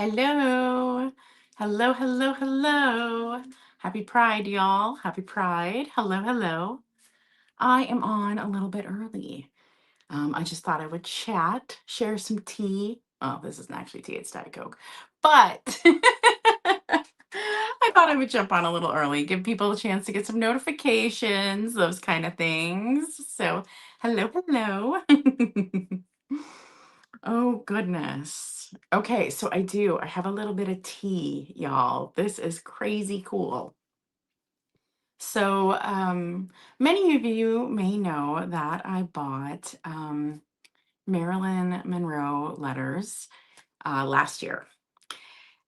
Hello. Hello, hello, hello. Happy Pride, y'all. Happy Pride. Hello, hello. I am on a little bit early. I just thought I would chat, share some tea. Oh, this isn't actually tea, it's Diet Coke. But I thought I would jump on a little early, give people a chance to get some notifications, those kind of things. So, hello, hello. Oh, goodness. Okay, so I do. I have a little bit of tea, y'all. This is crazy cool. So, many of you may know that I bought Marilyn Monroe letters last year.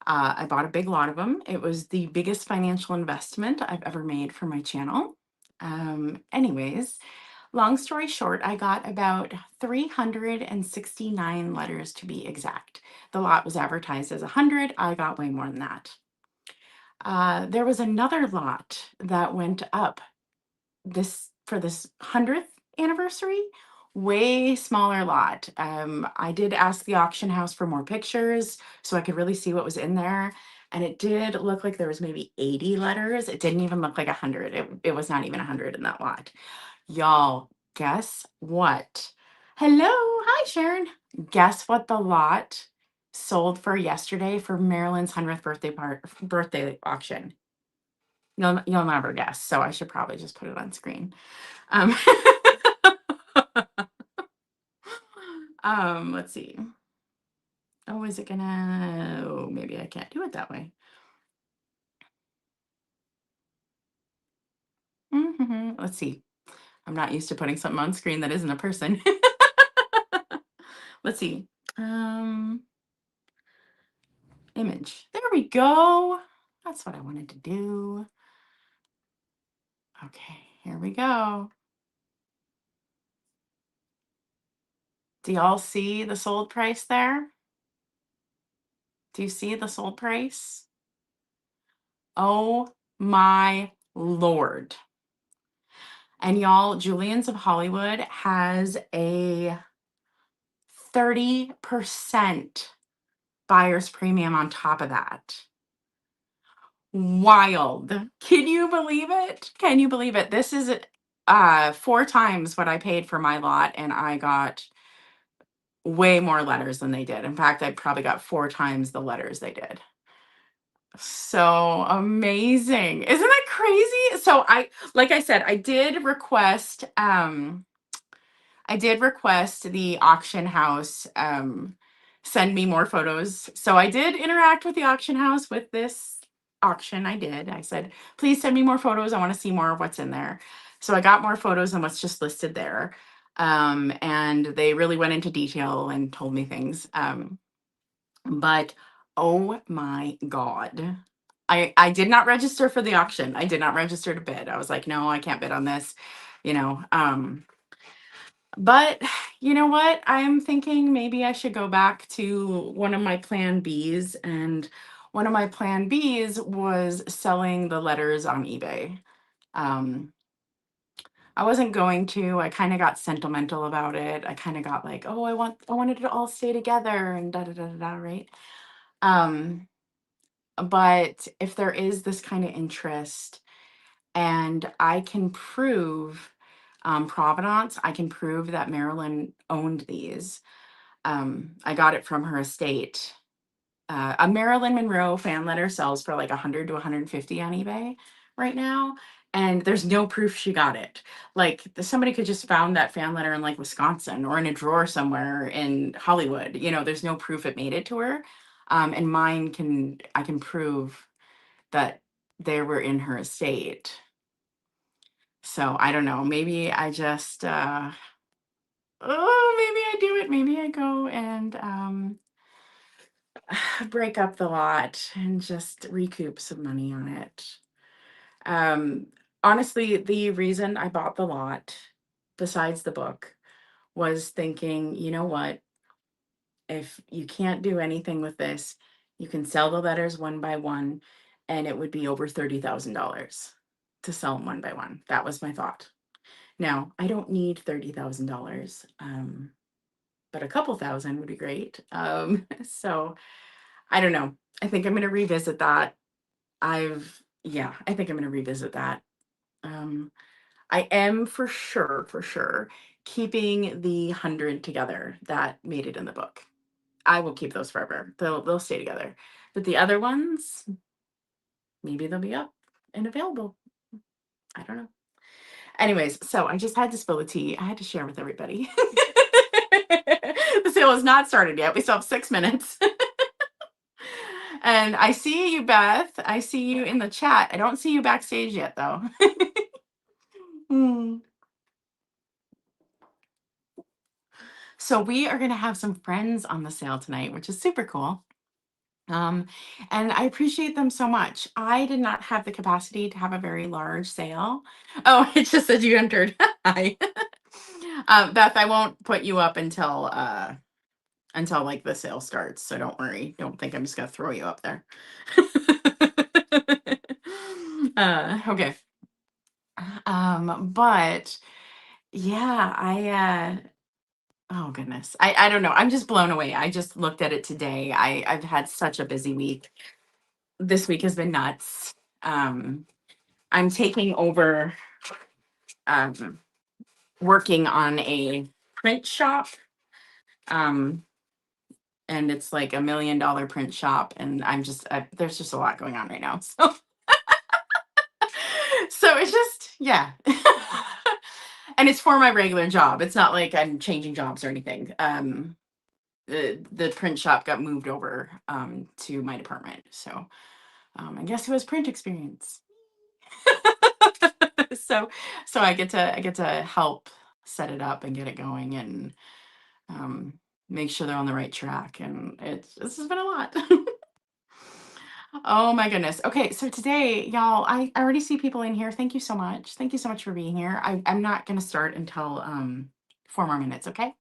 I bought a big lot of them. It was the biggest financial investment I've ever made for my channel. Anyways, long story short, I got about 369 letters to be exact. The lot was advertised as 100. I got way more than that. There was another lot that went up for this 100th anniversary, way smaller lot. I did ask the auction house for more pictures so I could really see what was in there. And it did look like there was maybe 80 letters. It didn't even look like 100. It was not even 100 in that lot. Y'all, guess what? Hello. Hi, Sharon. Guess what the lot sold for yesterday for Marilyn's 100th birthday auction? You'll never guess, so I should probably just put it on screen. Um, let's see. Oh, is it gonna? Oh, maybe I can't do it that way. Let's see. I'm not used to putting something on screen that isn't a person. Let's see. Image. There we go. That's what I wanted to do. Okay, here we go. Do y'all see the sold price there? Do you see the sold price? Oh my Lord. And y'all, Julian's of Hollywood has a 30% buyer's premium on top of that. Wild. Can you believe it? Can you believe it? This is 4 times what I paid for my lot, and I got way more letters than they did. In fact, I probably got 4 times the letters they did. So amazing. Isn't that crazy? So like I said, I did request the auction house send me more photos. So I did interact with the auction house with this auction. I did. I said, please send me more photos. I want to see more of what's in there. So I got more photos than what's just listed there. And they really went into detail and told me things. But oh my God. I did not register for the auction. I did not register to bid. I was like, no, I can't bid on this, you know. But you know what? I'm thinking maybe I should go back to one of my plan Bs. And one of my plan Bs was selling the letters on eBay. Um, I wasn't going to. I kind of got sentimental about it. I kind of got like, oh, I wanted it to all stay together and da da da da da, right? Um, but if there is this kind of interest and I can prove provenance, I can prove that Marilyn owned these. I got it from her estate. A Marilyn Monroe fan letter sells for like 100 to 150 on eBay right now, and there's no proof she got it. Like somebody could just found that fan letter in like Wisconsin or in a drawer somewhere in Hollywood. There's no proof it made it to her. And I can prove that they were in her estate. So I don't know. Maybe I just maybe I do it. Maybe I go and break up the lot and just recoup some money on it. Um, Honestly, the reason I bought the lot, besides the book, was thinking, you know what? If you can't do anything with this, you can sell the letters one by one, and it would be over $30,000 to sell them one by one. That was my thought. Now, I don't need $30,000, but a couple thousand would be great. So I don't know. I think I'm going to revisit that. Yeah, I think I'm going to revisit that. Um, I am for sure, keeping the 100 together that made it in the book. I will keep those forever. They'll stay together. But the other ones, maybe they'll be up and available. I don't know. Anyways, so I just had to spill the tea. I had to share with everybody. The sale has not started yet. We still have 6 minutes. And I see you, Beth. I see you in the chat. I don't see you backstage yet, though. Hmm. So we are going to have some friends on the sale tonight, which is super cool. Um, and I appreciate them so much. I did not have the capacity to have a very large sale. Oh, it just said you entered. Hi. Beth, I won't put you up until like the sale starts. So don't worry. Don't think I'm just gonna throw you up there. Okay. But yeah, oh goodness. I don't know. I'm just blown away. I just looked at it today. I've had such a busy week. This week has been nuts. Um, I'm taking over um working on a print shop. Um, and it's like $1 million print shop, and there's just a lot going on right now. So so it's just, yeah. And it's for my regular job. It's not like I'm changing jobs or anything. The print shop got moved over to my department. So and guess who has print experience? so so I get to help set it up and get it going, and um make sure they're on the right track. And this has been a lot. Oh my goodness. Okay, so today, y'all, I already see people in here. Thank you so much. Thank you so much for being here. I'm not gonna start until 4 more minutes, okay?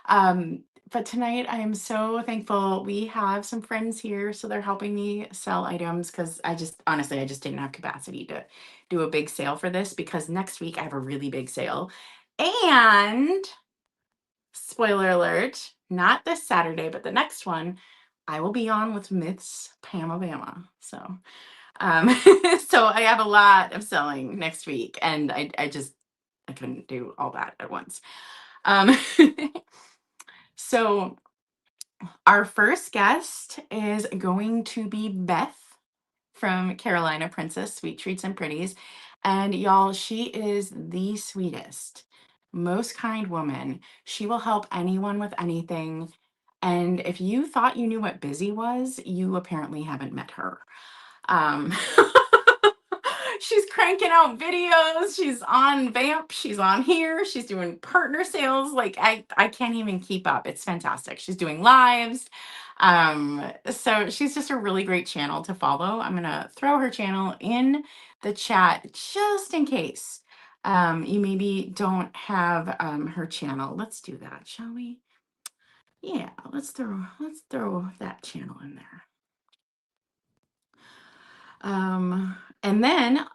Um, but tonight I am so thankful. We have some friends here, so they're helping me sell items because I just didn't have capacity to do a big sale for this, because next week I have a really big sale. And spoiler alert, not this Saturday, but the next one, I will be on with Myths Pamabama. So so I have a lot of selling next week, and I couldn't do all that at once. Um so our first guest is going to be Beth from Carolina Princess Sweet Treats and Pretties. And y'all, she is the sweetest, most kind woman. She will help anyone with anything. And if you thought you knew what busy was, you apparently haven't met her. Um, she's cranking out videos. She's on Vamp. She's on here. She's doing partner sales. Like I can't even keep up. It's fantastic. She's doing lives. So she's just a really great channel to follow. I'm gonna throw her channel in the chat just in case you maybe don't have her channel. Let's do that, shall we? Yeah, let's throw that channel in there. And then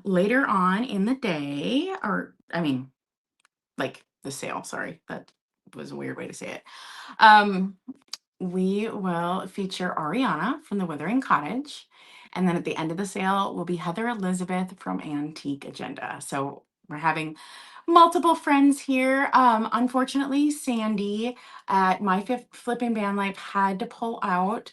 later on in the day, or I mean, like the sale, sorry, that was a weird way to say it. We will feature Ariana from the Withering Cottage. And then at the end of the sale will be Heather Elizabeth from Antique Agenda. So we're having multiple friends here. Unfortunately, Sandy at My Fifth Flipping Band Life had to pull out.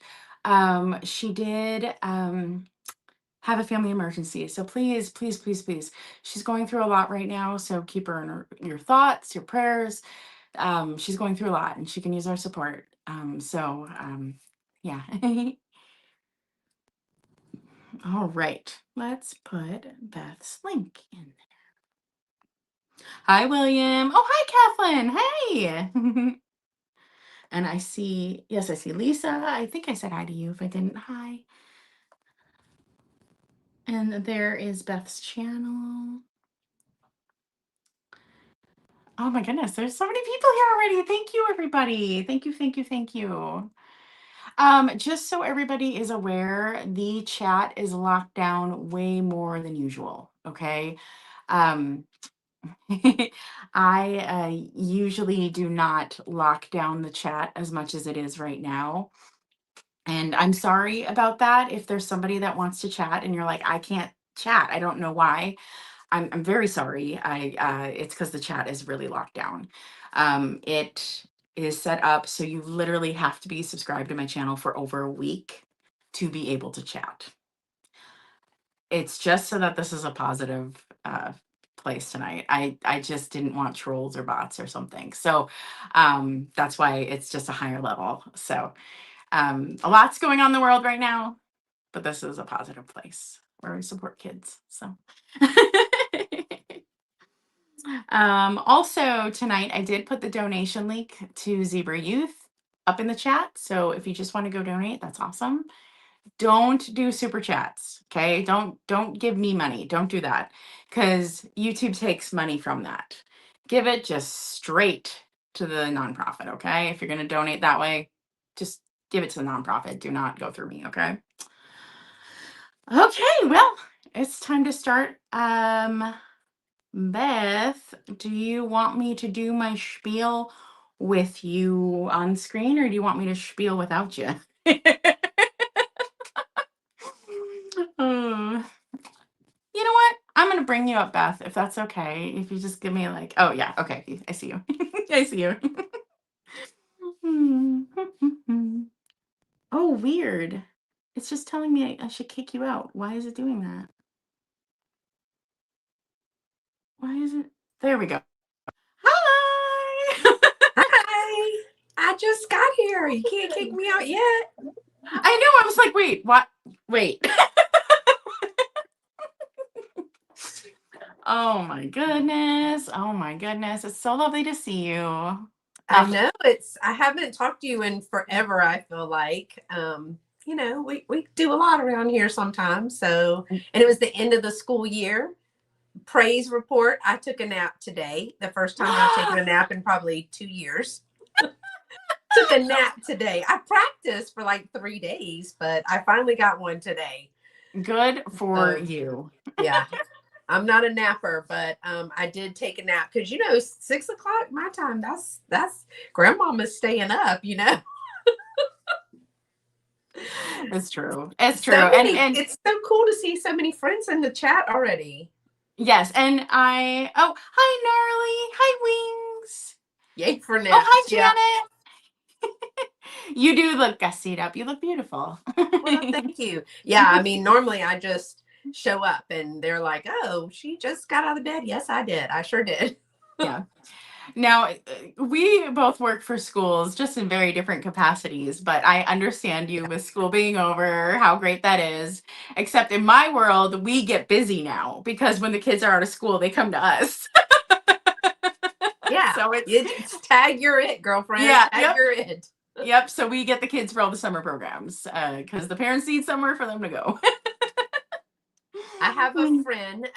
She did have a family emergency. So please, please, please, please. She's going through a lot right now. So keep her in your thoughts, your prayers. She's going through a lot, and she can use our support. Yeah. All right. Let's put Beth's link in. Hi, William. Oh, hi, Kathleen. Hey. And yes, I see Lisa. I think I said hi to you. If I didn't, hi. And there is Beth's channel. Oh my goodness, there's so many people here already. Thank you, everybody. Thank you, thank you, thank you. Just so everybody is aware, the chat is locked down way more than usual. Okay. Um, I usually do not lock down the chat as much as it is right now. And I'm sorry about that. If there's somebody that wants to chat and you're like, I can't chat, I don't know why. I'm very sorry. It's because the chat is really locked down. It is set up so you literally have to be subscribed to my channel for over a week to be able to chat. It's just so that this is a positive place tonight. I just didn't want trolls or bots or something. So that's why it's just a higher level. So a lot's going on in the world right now, but this is a positive place where we support kids. So also tonight I did put the donation link to Zebra Youth up in the chat. So if you just want to go donate, that's awesome. Don't do super chats. Okay. Don't give me money. Don't do that. Because YouTube takes money from that. Give it just straight to the nonprofit. Okay. If you're gonna donate that way, just give it to the nonprofit. Do not go through me. Okay. Okay, well, it's time to start. Beth, do you want me to do my spiel with you on screen, or do you want me to spiel without you? Uh, you know what? I'm gonna bring you up, Beth, if that's okay. If you just give me like, oh yeah, okay, I see you. I see you. Oh, weird. It's just telling me I should kick you out. Why is it doing that? Why is it? There we go. Hi. Hi. I just got here. You can't kick me out yet. I know. I was like, wait, what? Wait. Oh my goodness. Oh my goodness. It's so lovely to see you. I know I haven't talked to you in forever, I feel like. We do a lot around here sometimes. So, and it was the end of the school year. Praise report. I took a nap today. The first time I've taken a nap in probably 2 years. Took a nap today. I practiced for like 3 days, but I finally got one today. Good for So, you. yeah. I'm not a napper, but I did take a nap because 6 o'clock my time. That's grandmama's staying up. It's true. It's true. So many. And It's so cool to see so many friends in the chat already. yes, and oh, hi Gnarly. Hi Wings. Yay for Oh, naps. hi Yeah. Janet. You do look gussied up. You look beautiful. Well, thank you. Yeah, I mean, normally I just show up and they're like, "Oh, she just got out of bed." Yes, I did. I sure did. Yeah. Now, we both work for schools just in very different capacities, but I understand you with school being over, how great that is. Except in my world, we get busy now because when the kids are out of school, they come to us. Yeah. So It's tag you're it, girlfriend. yeah, Tag yep, you're it. yep. So we get the kids for all the summer programs because the parents need somewhere for them to go. I have a friend,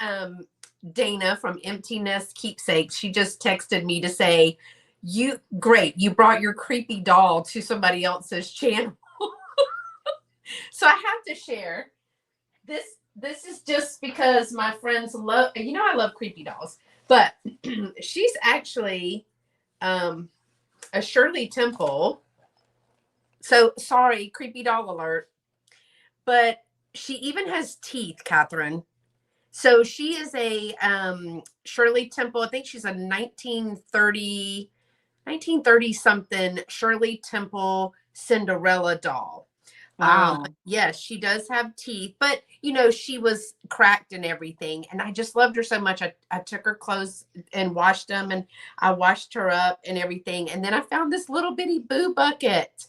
Dana from Empty Nest Keepsakes. She just texted me to say, you brought your creepy doll to somebody else's channel. So I have to share this. This is just because my friends love, I love creepy dolls, but she's actually a Shirley Temple. So sorry, creepy doll alert. But she even has teeth, Catherine. So she is a Shirley Temple. I think she's a 1930 something Shirley Temple Cinderella doll. Wow. Yes, she does have teeth, but she was cracked and everything. And I just loved her so much. I took her clothes and washed them, and I washed her up and everything. And then I found this little bitty boo bucket.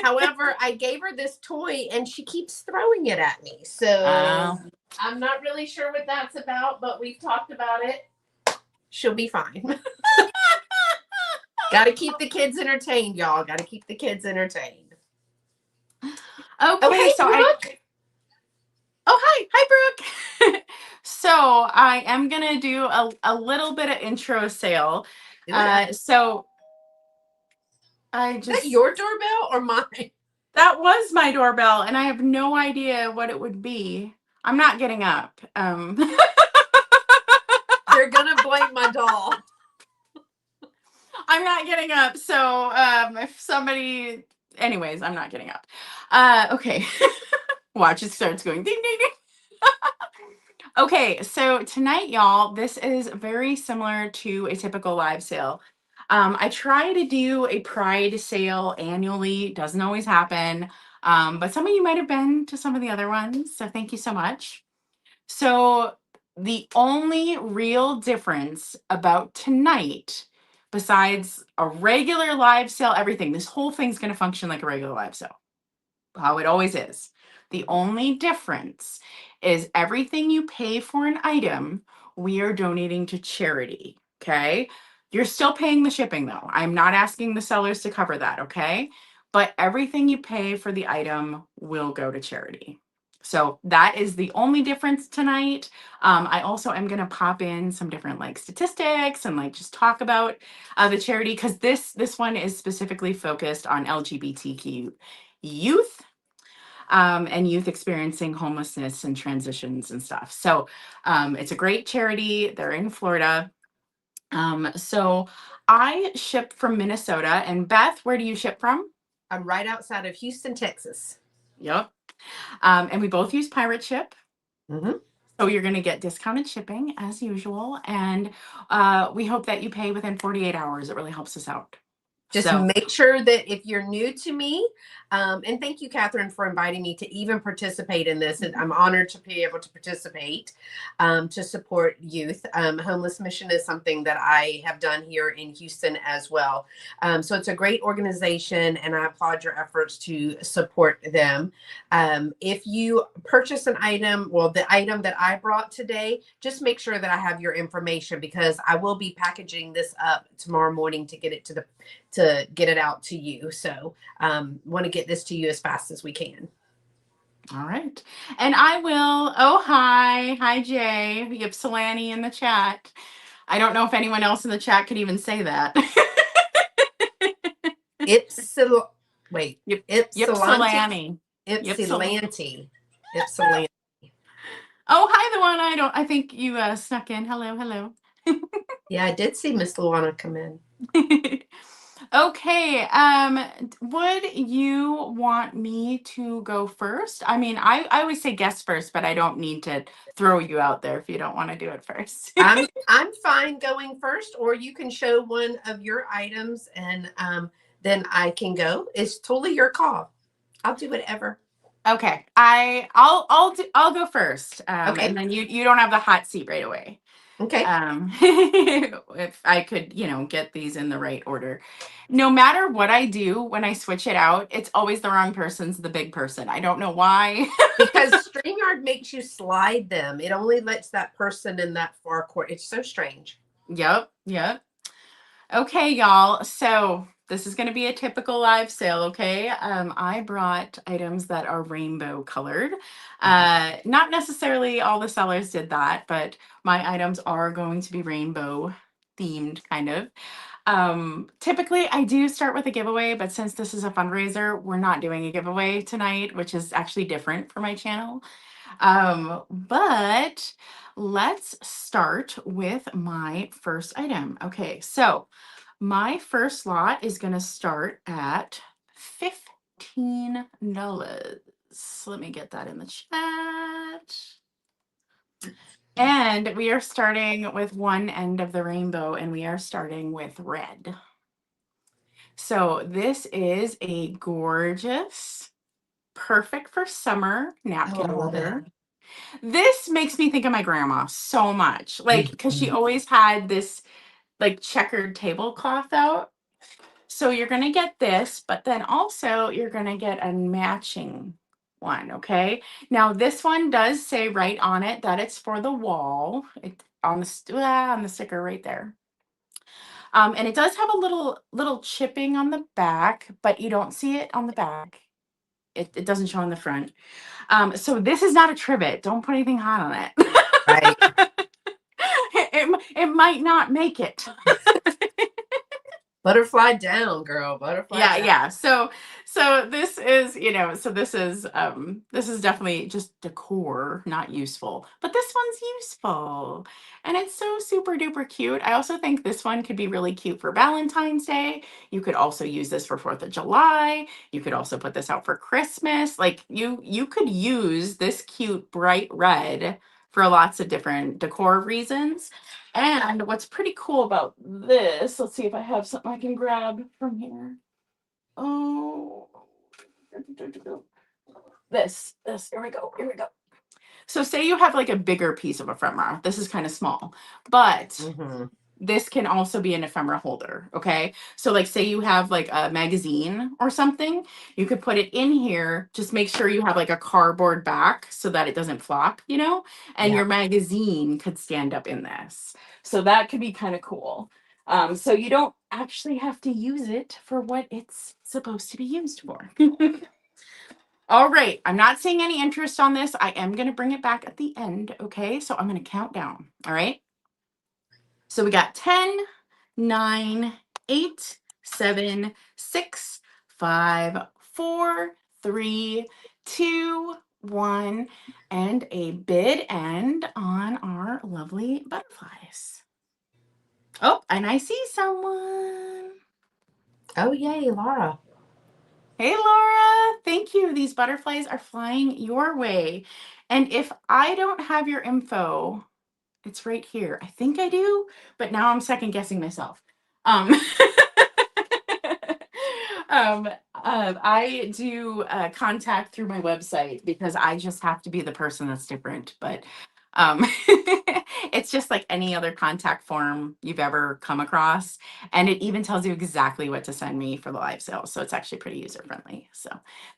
However, I gave her this toy and she keeps throwing it at me. So I'm not really sure what that's about, but we've talked about it. She'll be fine. Got to keep the kids entertained, y'all. Got to keep the kids entertained. Okay, Hey, so Brooke. hi Brooke. So I am gonna do a little bit of intro sale. So I Is that just your doorbell or mine? that was my doorbell, and I have no idea what it would be. I'm not getting up. They're gonna blame my doll. I'm not getting up. So if somebody anyways, I'm not getting up. Okay. Watch, it starts going ding, ding, ding. Okay, so tonight, y'all, this is very similar to a typical live sale. I try to do a Pride sale annually. Doesn't always happen. But some of you might have been to some of the other ones. So thank you so much. So the only real difference about tonight, besides a regular live sale, everything, this whole thing's going to function like a regular live sale, how it always is. The only difference is everything you pay for an item, we are donating to charity. Okay. You're still paying the shipping though. I'm not asking the sellers to cover that. Okay. But everything you pay for the item will go to charity. So that is the only difference tonight. I also am going to pop in some different like statistics and like just talk about the charity, because this one is specifically focused on LGBTQ youth, and youth experiencing homelessness and transitions and stuff. So it's a great charity. They're in Florida. So I ship from Minnesota. And Beth, where do you ship from? I'm right outside of Houston, Texas. Yep. And we both use Pirate Ship. Mm-hmm. So you're going to get discounted shipping as usual. And we hope that you pay within 48 hours. It really helps us out. Just make sure that if you're new to me, and thank you, Catherine, for inviting me to even participate in this. And I'm honored to be able to participate to support youth. Homeless Mission is something that I have done here in Houston as well. So it's a great organization, and I applaud your efforts to support them. If you purchase an item, well, the item that I brought today, just make sure that I have your information, because I will be packaging this up tomorrow morning to get it to get it out to you. So want to get this to you as fast as we can. All right. And I will, oh, hi, Jay. Ypsilanti in the chat. I don't know if anyone else in the chat could even say that. Wait, Ypsilanti. Ypsilanti. Oh, hi, Luana. I think you snuck in. Hello. Yeah, I did see Miss Luana come in. Okay. Would you want me to go first? I mean, I always say guest first, but I don't need to throw you out there if you don't want to do it first. I'm fine going first, or you can show one of your items and then I can go. It's totally your call. I'll do whatever. Okay. I'll go first. Okay. And then you don't have the hot seat right away. Okay. If I could, get these in the right order. No matter what I do, when I switch it out, it's always the wrong person's the big person. I don't know why. Because StreamYard makes you slide them. It only lets that person in that far corner. It's so strange. Yep. Okay, y'all. So this is going to be a typical live sale, okay? I brought items that are rainbow colored. Not necessarily all the sellers did that, but my items are going to be rainbow themed, kind of. Typically, I do start with a giveaway, but since this is a fundraiser, we're not doing a giveaway tonight, which is actually different for my channel. But let's start with my first item. Okay, so my first lot is going to start at $15. Let me get that in the chat. And we are starting with one end of the rainbow, and we are starting with red. So this is a gorgeous, perfect for summer napkin holder. This makes me think of my grandma so much, like, because she always had this like checkered tablecloth out. So you're going to get this, but then also you're going to get a matching one. Okay. Now this one does say right on it that it's for the wall. On the sticker right there. And it does have a little chipping on the back, but you don't see it on the back. It doesn't show on the front. So this is not a trivet. Don't put anything hot on it. Right. It might not make it. Butterfly down, girl. Butterfly Yeah, down. yeah. So this is, this is definitely just decor, not useful. But this one's useful. And it's so super duper cute. I also think this one could be really cute for Valentine's Day. You could also use this for 4th of July. You could also put this out for Christmas. Like you could use this cute bright red for lots of different decor reasons. And what's pretty cool about this, let's see if I have something I can grab from here. Oh, here we go, here we go. So say you have like a bigger piece of ephemera. This is kind of small, but Mm-hmm. this can also be an ephemera holder. Okay. So like say you have like a magazine or something, you could put it in here. Just make sure you have like a cardboard back so that it doesn't flop, and Yeah. your magazine could stand up in this. So that could be kind of cool. So you don't actually have to use it for what it's supposed to be used for. All right. I'm not seeing any interest on this. I am going to bring it back at the end. Okay. So I'm going to count down. All right. So we got 10, 9, 8, 7, 6, 5, 4, 3, 2, 1, and a bid end on our lovely butterflies. Oh, and I see someone. Oh, yay, Laura. Hey, Laura. Thank you. These butterflies are flying your way. And if I don't have your info, it's right here. I think I do, but now I'm second guessing myself. Um, I do contact through my website because I just have to be the person that's different. But um, it's just like any other contact form you've ever come across. And it even tells you exactly what to send me for the live sale. So it's actually pretty user friendly. So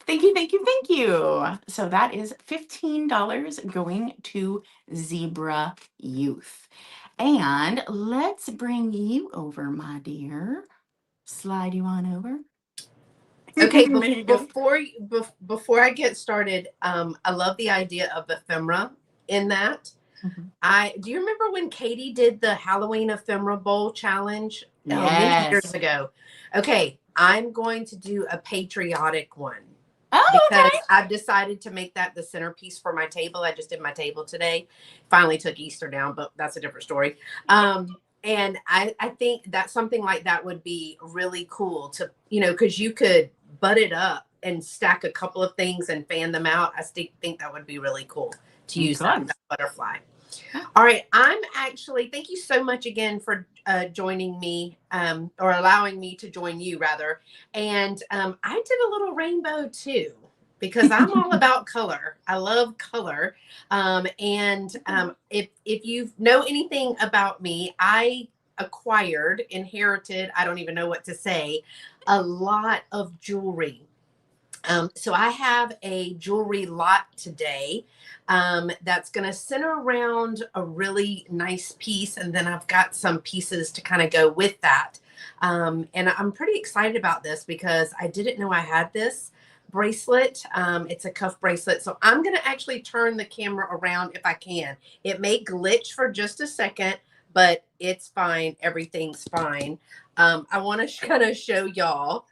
thank you, thank you, thank you. So that is $15 going to Zebra Youth. And let's bring you over, my dear. Slide you on over. Okay, There you go. before I get started, I love the idea of ephemera in that. Mhm. I do you remember when Katie did the Halloween ephemera bowl challenge many years Yes. ago? Okay, I'm going to do a patriotic one Oh, because okay. I've decided to make that the centerpiece for my table. I just did my table today. Finally took Easter down, but that's a different story. And I think that something like that would be really cool to, because you could butt it up and stack a couple of things and fan them out. I still think that would be really cool to use Good. that butterfly. Yeah. All right. Thank you so much again for joining me or allowing me to join you, rather. And I did a little rainbow too, because I'm all about color. I love color. If you know anything about me, I inherited, I don't even know what to say, a lot of jewelry. So I have a jewelry lot today that's going to center around a really nice piece. And then I've got some pieces to kind of go with that. And I'm pretty excited about this because I didn't know I had this bracelet. It's a cuff bracelet. So I'm going to actually turn the camera around if I can. It may glitch for just a second, but it's fine. Everything's fine. I want to kind of show y'all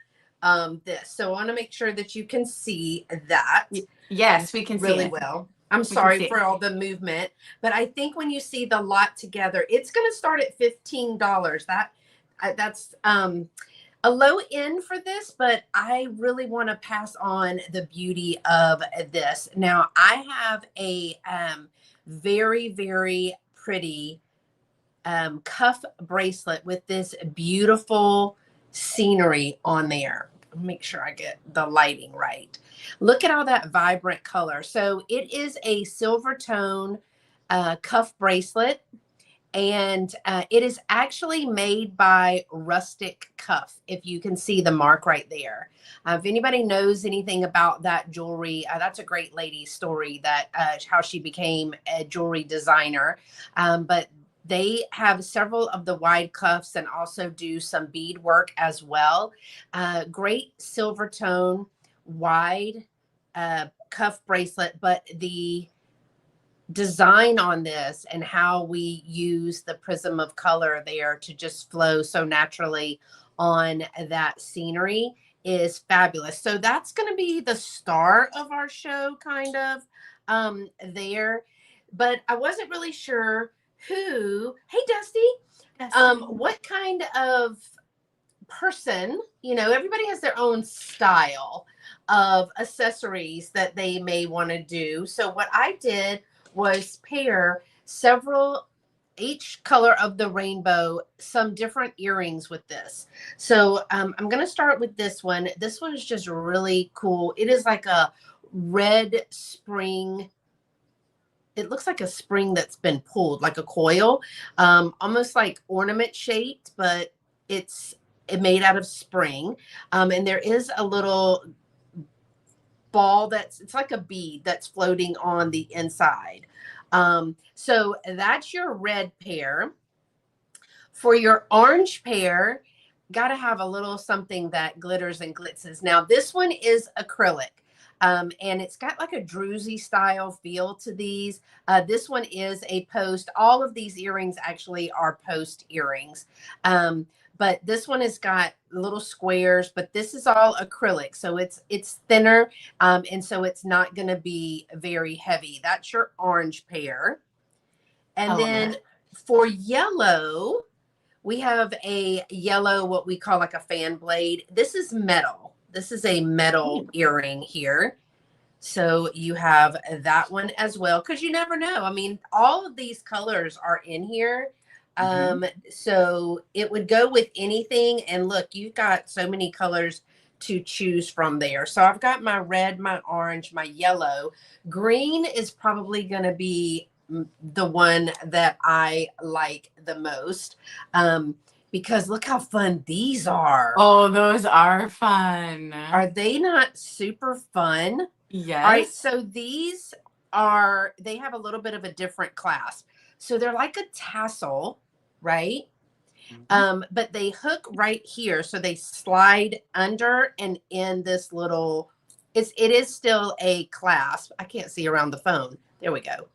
this. So I want to make sure that you can see that Yes, we can see really it. well. I'm We can sorry see it. for all the movement, but I think when you see the lot together, it's going to start at $15. That's a low end for this, but I really want to pass on the beauty of this. Now I have a very, very pretty cuff bracelet with this beautiful scenery on there. Make sure I get the lighting right. Look at all that vibrant color. So it is a silver tone cuff bracelet, and it is actually made by Rustic Cuff. If you can see the mark right there. If anybody knows anything about that jewelry, that's a great lady's story, that how she became a jewelry designer. But they have several of the wide cuffs and also do some bead work as well. Great silver tone, wide cuff bracelet, but the design on this and how we use the prism of color there to just flow so naturally on that scenery is fabulous. So that's going to be the star of our show, kind of there. But I wasn't really sure who. Hey, Dusty, what kind of person, everybody has their own style of accessories that they may want to do. So what I did was pair several, each color of the rainbow, some different earrings with this. So I'm going to start with this one. This one is just really cool. It is like a red spring. It looks like a spring that's been pulled, like a coil, almost like ornament shaped, but it's made out of spring. And there is a little ball it's like a bead that's floating on the inside. So that's your red pair. For your orange pair, got to have a little something that glitters and glitzes. Now, this one is acrylic. And it's got like a druzy style feel to these. This one is a post. All of these earrings actually are post earrings. But this one has got little squares, but this is all acrylic. So it's thinner. And so it's not going to be very heavy. That's your orange pair. And then for yellow, we have a yellow, what we call like a fan blade. This is metal. This is a metal earring here. So you have that one as well, because you never know. I mean, all of these colors are in here. So it would go with anything. And look, you've got so many colors to choose from there. So I've got my red, my orange, my yellow. Green is probably going to be the one that I like the most. Because look how fun these are. Oh, those are fun. Are they not super fun? Yes. All right, so these they have a little bit of a different clasp. So they're like a tassel, right? But they hook right here. So they slide under and in this little, it is still a clasp. I can't see around the phone. There we go.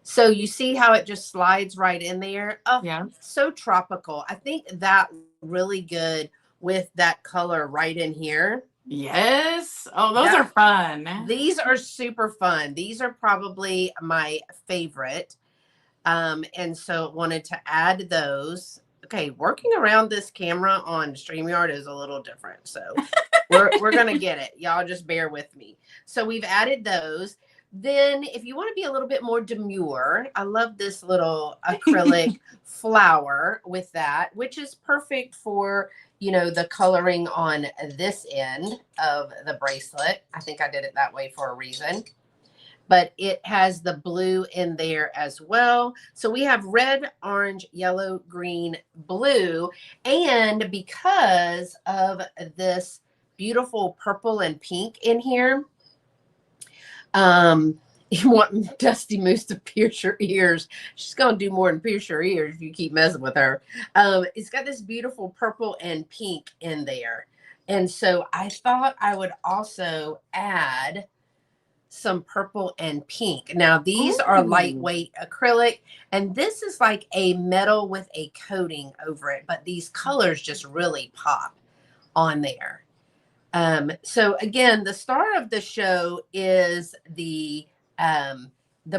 So you see how it just slides right in there? Oh, yeah. So tropical. I think that really good with that color right in here. Yes. Oh, those are fun. These are super fun. These are probably my favorite. And so wanted to add those. Okay, working around this camera on StreamYard is a little different. So we're going to get it. Y'all just bear with me. So we've added those. Then if you want to be a little bit more demure, I love this little acrylic flower with that, which is perfect for, the coloring on this end of the bracelet. I think I did it that way for a reason. But it has the blue in there as well. So we have red, orange, yellow, green, blue. And because of this beautiful purple and pink in here, you want Dusty Moose to pierce your ears. She's going to do more than pierce your ears if you keep messing with her. It's got this beautiful purple and pink in there. And so I thought I would also add some purple and pink. Now these are lightweight acrylic, and this is like a metal with a coating over it, but these colors just really pop on there. So again, the star of the show is the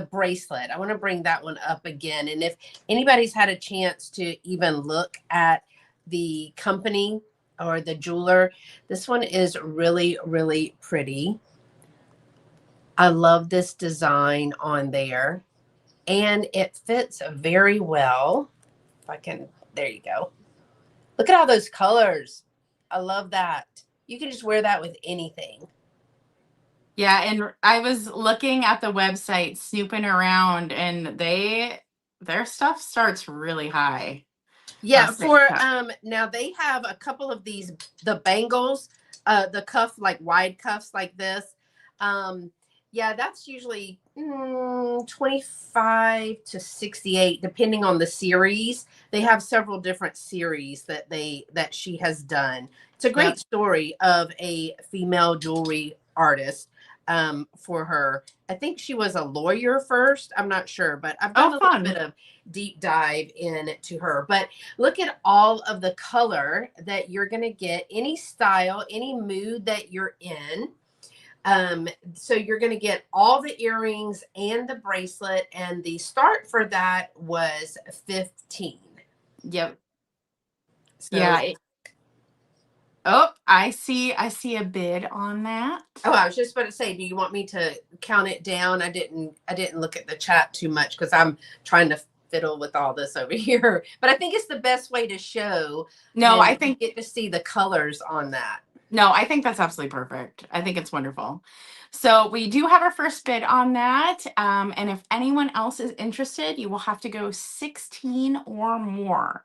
bracelet. I want to bring that one up again. And if anybody's had a chance to even look at the company or the jeweler, this one is really, really pretty. I love this design on there, and it fits very well. If I can, there you go. Look at all those colors. I love that. You can just wear that with anything. Yeah, and I was looking at the website, snooping around, and their stuff starts really high. Yeah, now they have a couple of these, the bangles, the cuff, like wide cuffs like this. Yeah, that's usually 25 to 68, depending on the series. They have several different series that she has done. It's a great story of a female jewelry artist. for her. I think she was a lawyer first. I'm not sure, but I've done a little bit of deep dive into her. But look at all of the color that you're going to get, any style, any mood that you're in. So you're going to get all the earrings and the bracelet, and the start for that was 15. Yep. So, yeah. Oh, I see a bid on that. Oh, I was just about to say, do you want me to count it down? I didn't look at the chat too much because I'm trying to fiddle with all this over here. But I think it's the best way to show. No, I think you get to see the colors on that. No, I think that's absolutely perfect. I think it's wonderful. So we do have our first bid on that. And if anyone else is interested, you will have to go 16 or more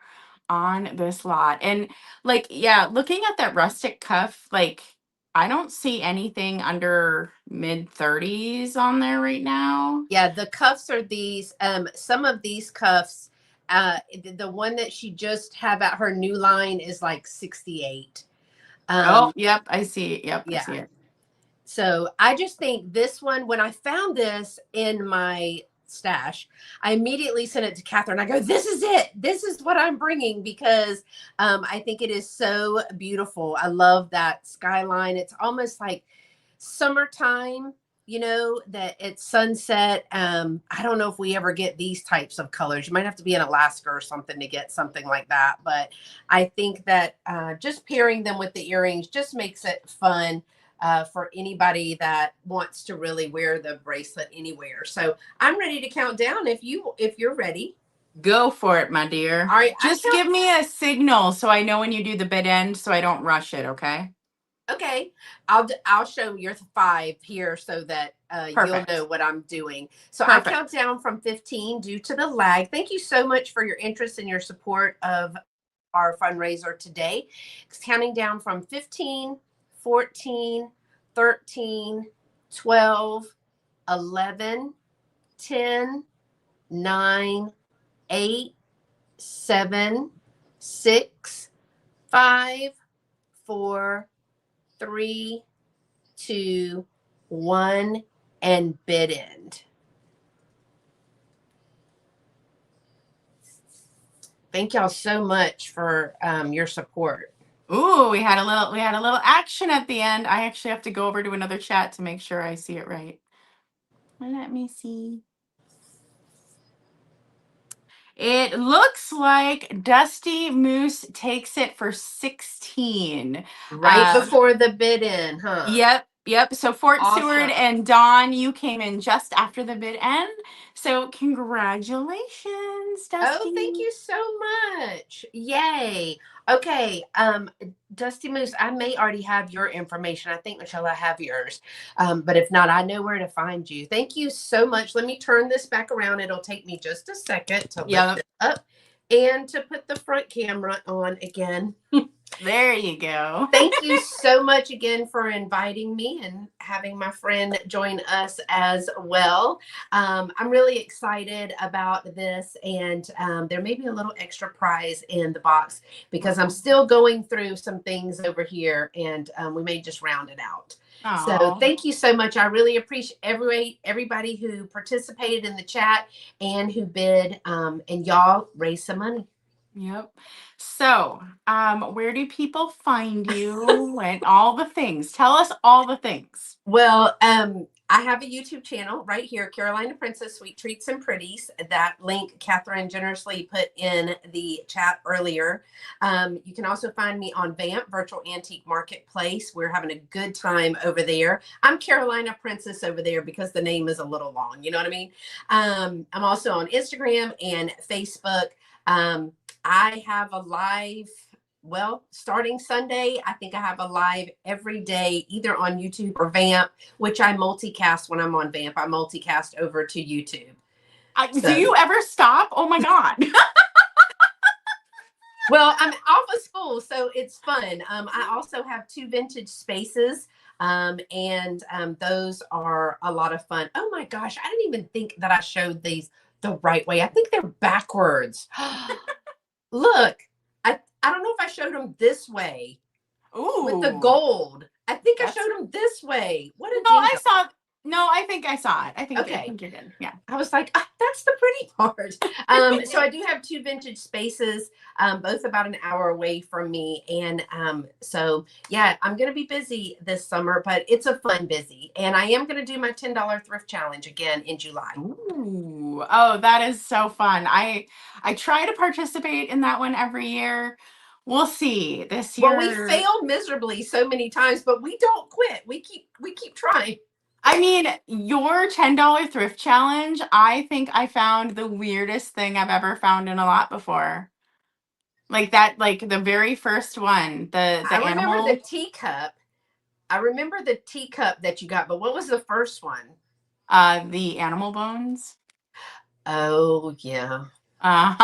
on this lot. And like, yeah, looking at that rustic cuff, like I don't see anything under mid 30s on there right now. Yeah, the cuffs are these. Some of these cuffs, the one that she just have at her new line is like 68. Oh, yep, I see. Yep, Yeah. I see it. So I just think this one, when I found this in my stash, I immediately sent it to Catherine. I go, this is it. This is what I'm bringing because I think it is so beautiful. I love that skyline. It's almost like summertime, you know, that it's sunset. I don't know if we ever get these types of colors. You might have to be in Alaska or something to get something like that. But I think that just pairing them with the earrings just makes it fun. For anybody that wants to really wear the bracelet anywhere. So I'm ready to count down if you're ready. Go for it, my dear. All right. Just give me a signal so I know when you do the bid end so I don't rush it, okay? Okay. I'll show your 5 here so that you'll know what I'm doing. So Perfect. I count down from 15 due to the lag. Thank you so much for your interest and your support of our fundraiser today. It's counting down from 15, 14, 13, 12, 11, 10, 9, 8, 7, 6, 5, 4, 3, 2, 1, and bid end. Thank y'all so much for your support. Ooh, we had a little action at the end. I actually have to go over to another chat to make sure I see it right. Let me see. It looks like Dusty Moose takes it for 16. Right before the bid in, huh? Yep. So Fort Awesome. Seward and Dawn, you came in just after the bid end. So congratulations, Dusty. Oh, thank you so much. Yay. Okay. Dusty Moose, I may already have your information. I think, Michelle, I have yours. But if not, I know where to find you. Thank you so much. Let me turn this back around. It'll take me just a second to lift it up and to put the front camera on again. There you go. Thank you so much again for inviting me and having my friend join us as well. I'm really excited about this, and there may be a little extra prize in the box because I'm still going through some things over here, and we may just round it out. Aww. So thank you so much. I really appreciate everybody who participated in the chat and who bid, and y'all raised some money. Yep. So, where do people find you and all the things? Tell us all the things. Well, I have a YouTube channel right here, Carolina Princess Sweet Treats and Pretties. That link Catherine generously put in the chat earlier. You can also find me on VAMP, Virtual Antique Marketplace. We're having a good time over there. I'm Carolina Princess over there because the name is a little long. You know what I mean? I'm also on Instagram and Facebook. I have a live, starting Sunday, I think I have a live every day, either on YouTube or VAMP, which I multicast when I'm on VAMP. I multicast over to YouTube. Do you ever stop? Oh my God. Well, I'm off of school, so it's fun. I also have 2 vintage spaces, and those are a lot of fun. Oh my gosh, I didn't even think that I showed these the right way. I think they're backwards. Look, I don't know if I showed them this way. Ooh. With the gold. I think I That's showed them this way. What a no, ding I dong. saw. No, I think I saw it. I Okay. think you're good. Yeah. I was like, ah, that's the pretty part. So I do have two vintage spaces, both about an hour away from me. And so, yeah, I'm going to be busy this summer, but it's a fun busy. And I am going to do my $10 thrift challenge again in July. Ooh. Oh, that is so fun. I try to participate in that one every year. We'll see. This Well, we year, failed miserably so many times, but we don't quit. We keep trying. I mean, your $10 thrift challenge, I think I found the weirdest thing I've ever found in a lot before. Like that, like the very first one, the I remember the animal, teacup. I remember the teacup that you got, but what was the first one? the animal bones. Oh, yeah. Uh,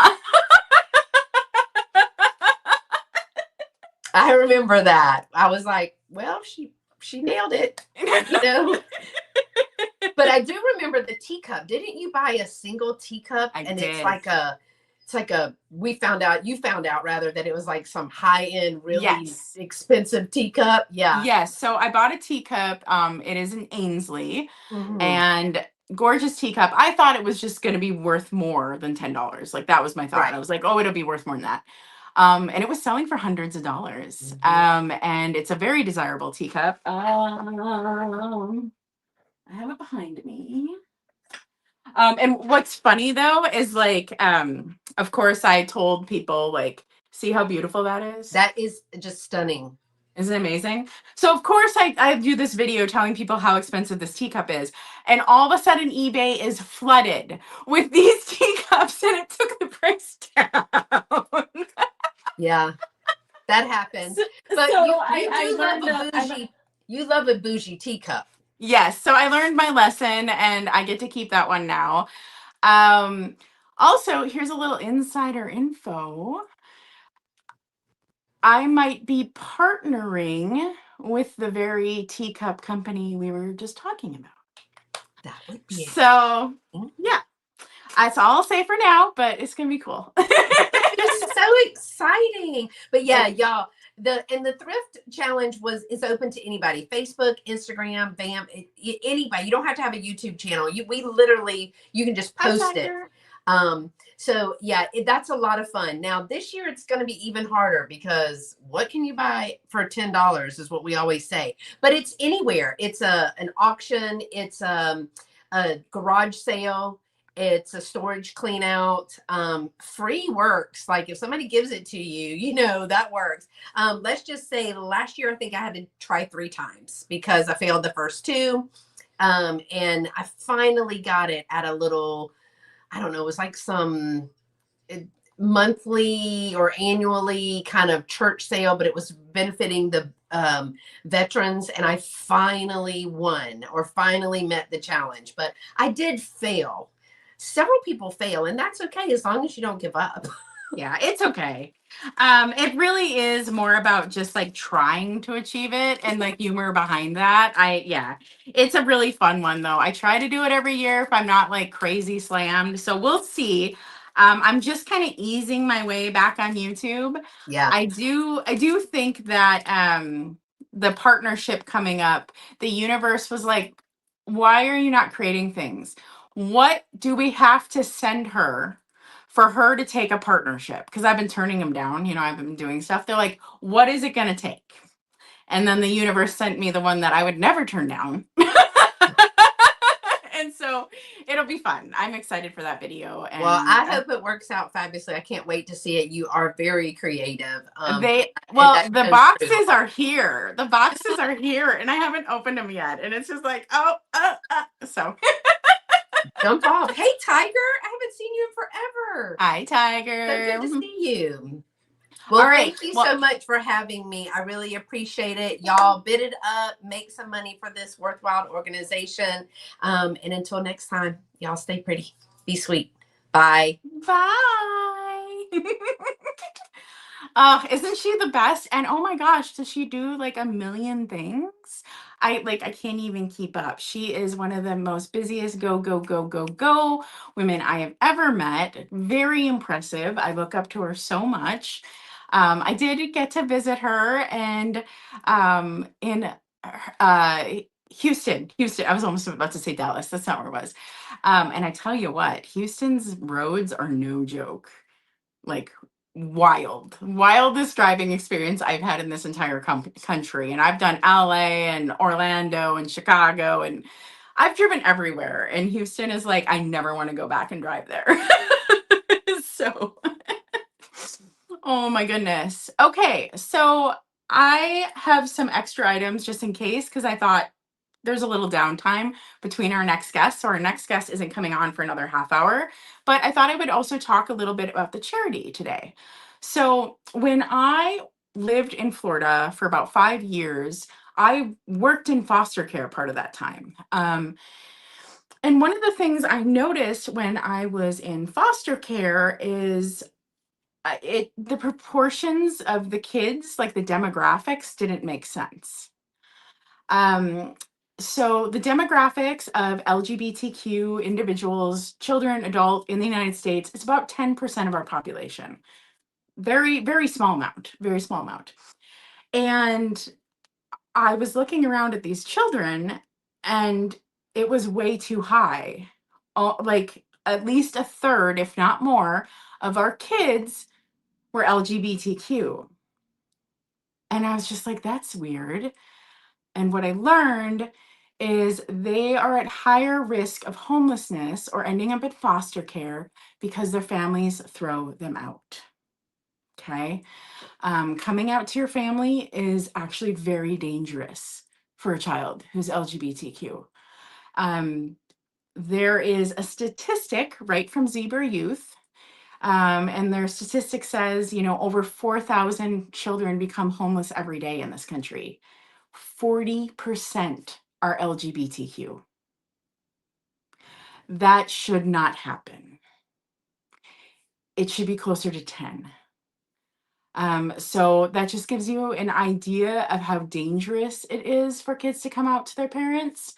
I remember that. I was like, well, she nailed it, you know. But I do remember the teacup. Didn't you buy a single teacup? I And did. it's like a we found out you found out rather that it was like some high end, really Yes. expensive teacup. Yeah. Yes. So I bought a teacup. It is an Ainsley Hmm. and gorgeous teacup. I thought it was just going to be worth more than $10. Like that was my thought. I Right. was like, oh, it'll be worth more than that. And it was selling for hundreds of dollars. Hmm. And it's a very desirable teacup. I have it behind me. And what's funny though is like, of course, I told people like, see how beautiful that is. That is just stunning. Isn't it amazing? So of course I do this video telling people how expensive this teacup is. And all of a sudden eBay is flooded with these teacups and it took the price down. Yeah, that happens. so, But so you I do love learned a bougie. You love a bougie teacup. yes, so I learned my lesson and I get to keep that one now. Um, Also, here's a little insider info. I might be partnering with the very teacup company we were just talking about. That would be So, exciting. yeah, that's all I'll say for now, but it's gonna be cool. That is so exciting. But yeah, It, y'all, the thrift challenge is open to anybody. Facebook, Instagram, Bam, anybody. You don't have to have a YouTube channel. We literally you can just Hi, post it. Tiger. So yeah, that's a lot of fun. Now this year it's going to be even harder because what can you buy for $10 is what we always say. But it's anywhere. It's an auction. It's a garage sale. It's a storage clean out. Free works. Like if somebody gives it to you, that works. Let's just say last year I think I had to try 3 times because I failed the first two. And I finally got it at a little, I don't know, it was like some monthly or annually kind of church sale, but it was benefiting the veterans. And I finally won or finally met the challenge. But I did fail. Several people fail, and that's okay as long as you don't give up. Yeah, it's okay. It really is more about just like trying to achieve it and like humor behind that. Yeah, it's a really fun one though. I try to do it every year if I'm not like crazy slammed. So we'll see. I'm just kind of easing my way back on YouTube. Yeah. I do think that the partnership coming up, the universe was like, why are you not creating things? What do we have to send her for her to take a partnership? Because I've been turning them down. I've been doing stuff. They're like, what is it going to take? And then the universe sent me the one that I would never turn down. And so it'll be fun. I'm excited for that video. Well, And I hope it works out fabulously. I can't wait to see it. You are very creative. And well, that the shows through. boxes are here. The boxes are here, and I haven't opened them yet. And it's just like, oh, so. Jump off. Hey, Tiger. I haven't seen you in forever. Hi, So good to Tiger. see you. All Well, right. thank you Well, so much for having me. I really appreciate it. Y'all bid it up, make some money for this worthwhile organization. And until next time, y'all stay pretty. Be sweet. Bye. bye. Oh, isn't she the best? And oh my gosh, does she do like a million things? I can't even keep up. She is one of the most busiest go go go go go women I have ever met. Very impressive. I look up to her so much. I did get to visit her and in uh, Houston. I was almost about to say Dallas. That's not where it was. And I tell you what, Houston's roads are no joke. Like wildest driving experience I've had in this entire country. And I've done LA and Orlando and Chicago, and I've driven everywhere. And Houston is like, I never want to go back and drive there. So, oh my goodness. Okay, so I have some extra items just in case because I thought there's a little downtime between our next guest. So our next guest isn't coming on for another half hour, but I thought I would also talk a little bit about the charity today. So when I lived in Florida for about 5 years, I worked in foster care part of that time. And one of the things I noticed when I was in foster care is the proportions of the kids, like the demographics, didn't make sense. Um, so the demographics of LGBTQ individuals, children, adult in the United States, it's about 10% of our population. Very, very small amount, very small amount. And I was looking around at these children and it was way too high. Like at least a third, if not more, of our kids were LGBTQ. And I was just like, that's weird. And what I learned is they are at higher risk of homelessness or ending up in foster care because their families throw them out. Okay. Coming out to your family is actually very dangerous for a child who's LGBTQ. Um, there is a statistic right from Zebra Youth, and their statistic says, over 4,000 children become homeless every day in this country. 40% are LGBTQ. That should not happen. It should be closer to 10. So that just gives you an idea of how dangerous it is for kids to come out to their parents.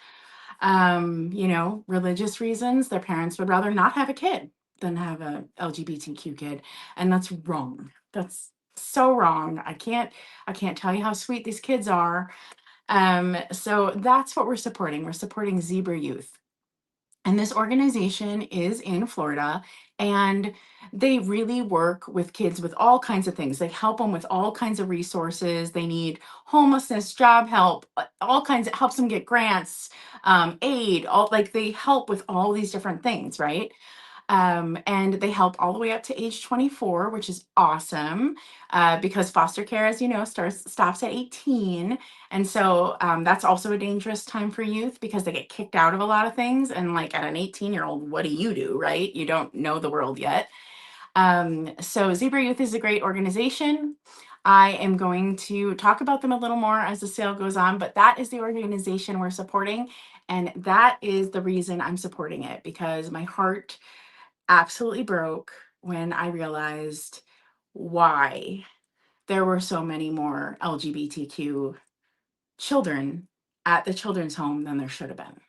Religious reasons, their parents would rather not have a kid than have a LGBTQ kid. And that's wrong. That's so wrong. I can't tell you how sweet these kids are. So that's what we're supporting. We're supporting Zebra Youth. And this organization is in Florida, and they really work with kids with all kinds of things. They help them with all kinds of resources. They need homelessness, job help, all kinds of helps them get grants, aid, all like they help with all these different things, right? And they help all the way up to age 24, which is awesome because foster care, as you know, stops at 18. And so that's also a dangerous time for youth because they get kicked out of a lot of things. And like at an 18-year-old, what do, right? You don't know the world yet. So Zebra Youth is a great organization. I am going to talk about them a little more as the sale goes on, but that is the organization we're supporting. And that is the reason I'm supporting it because my heart absolutely broke when I realized why there were so many more LGBTQ children at the children's home than there should have been.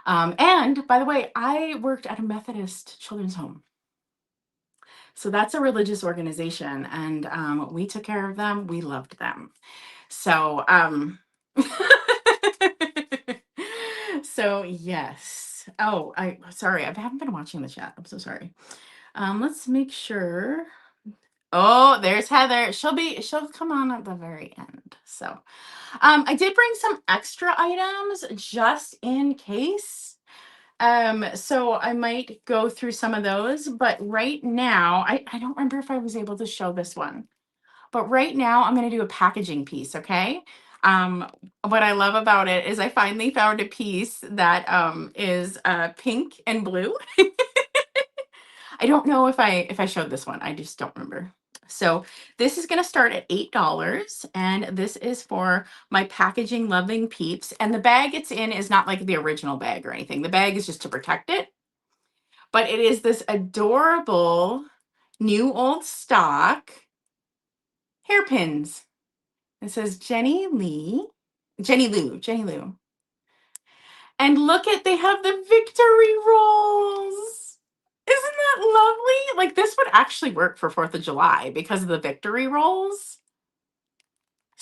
And by the way, I worked at a Methodist children's home. So that's a religious organization, and we took care of them. We loved them. So, so yes. Oh, I sorry, I haven't been watching the chat. I'm so sorry. Let's make sure. Oh, there's Heather. She'll come on at the very end. So, I did bring some extra items just in case. So I might go through some of those, but right now, I don't remember if I was able to show this one, but right now I'm going to do a packaging piece. Okay. Um, what I love about it is I finally found a piece that is pink and blue. I don't know if I showed this one. I just don't remember. So this is going to start at $8, and this is for my packaging loving peeps. And the bag it's in is not like the original bag or anything. The bag is just to protect it, but it is this adorable new old stock hairpins. It says Jenny Lou. And look at, they have the victory rolls. Isn't that lovely? Like this would actually work for 4th of July because of the victory rolls.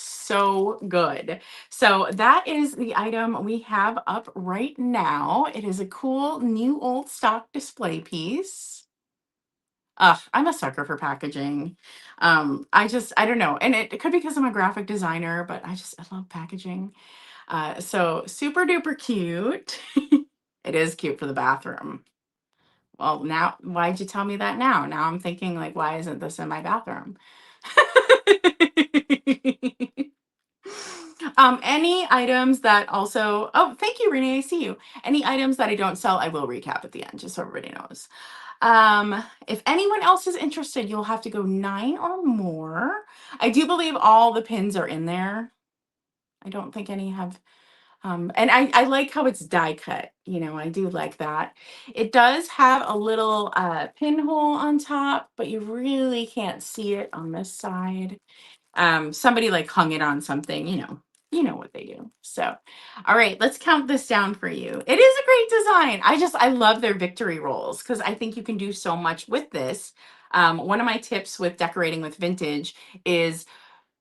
So good. So that is the item we have up right now. It is a cool new old stock display piece. I'm a sucker for packaging. I don't know. And it could be because I'm a graphic designer, but I love packaging. So super duper cute. It is cute for the bathroom. Well, now, why'd you tell me that now? Now I'm thinking, like, why isn't this in my bathroom? Any items that also, oh, thank you, Renee. I see you. Any items that I don't sell, I will recap at the end, just so everybody knows. If anyone else is interested, you'll have to go 9 or more. I do believe all the pins are in there. I don't think any have and I like how it's die cut. I do like that. It does have a little pinhole on top, but you really can't see it on this side. Somebody like hung it on something, you know what they do. So, all right, let's count this down for you. It is a great design. I love their victory rolls because I think you can do so much with this. One of my tips with decorating with vintage is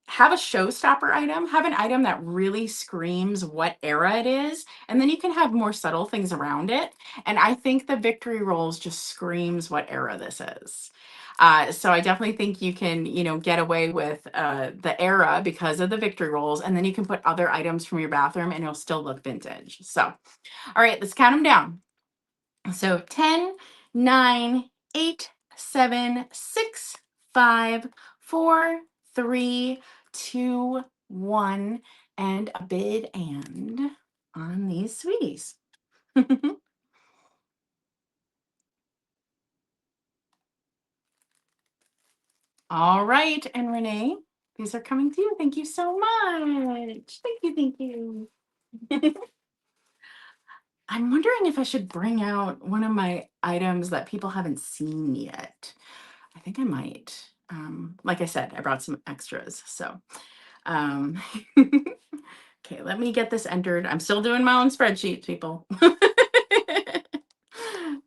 have a showstopper item, have an item that really screams what era it is, and then you can have more subtle things around it. And I think the victory rolls just screams what era this is. So I definitely think you can, get away with the era because of the victory rolls, and then you can put other items from your bathroom and it'll still look vintage. So, all right, let's count them down. So 10, 9, 8, 7, 6, 5, 4, 3, 2, 1, and a bid and on these sweeties. All right, and Renee, these are coming to you. Thank you so much. Thank you, thank you. I'm wondering if I should bring out one of my items that people haven't seen yet. I think I might. Like I said, I brought some extras. So, um, okay, let me get this entered. I'm still doing my own spreadsheet, people.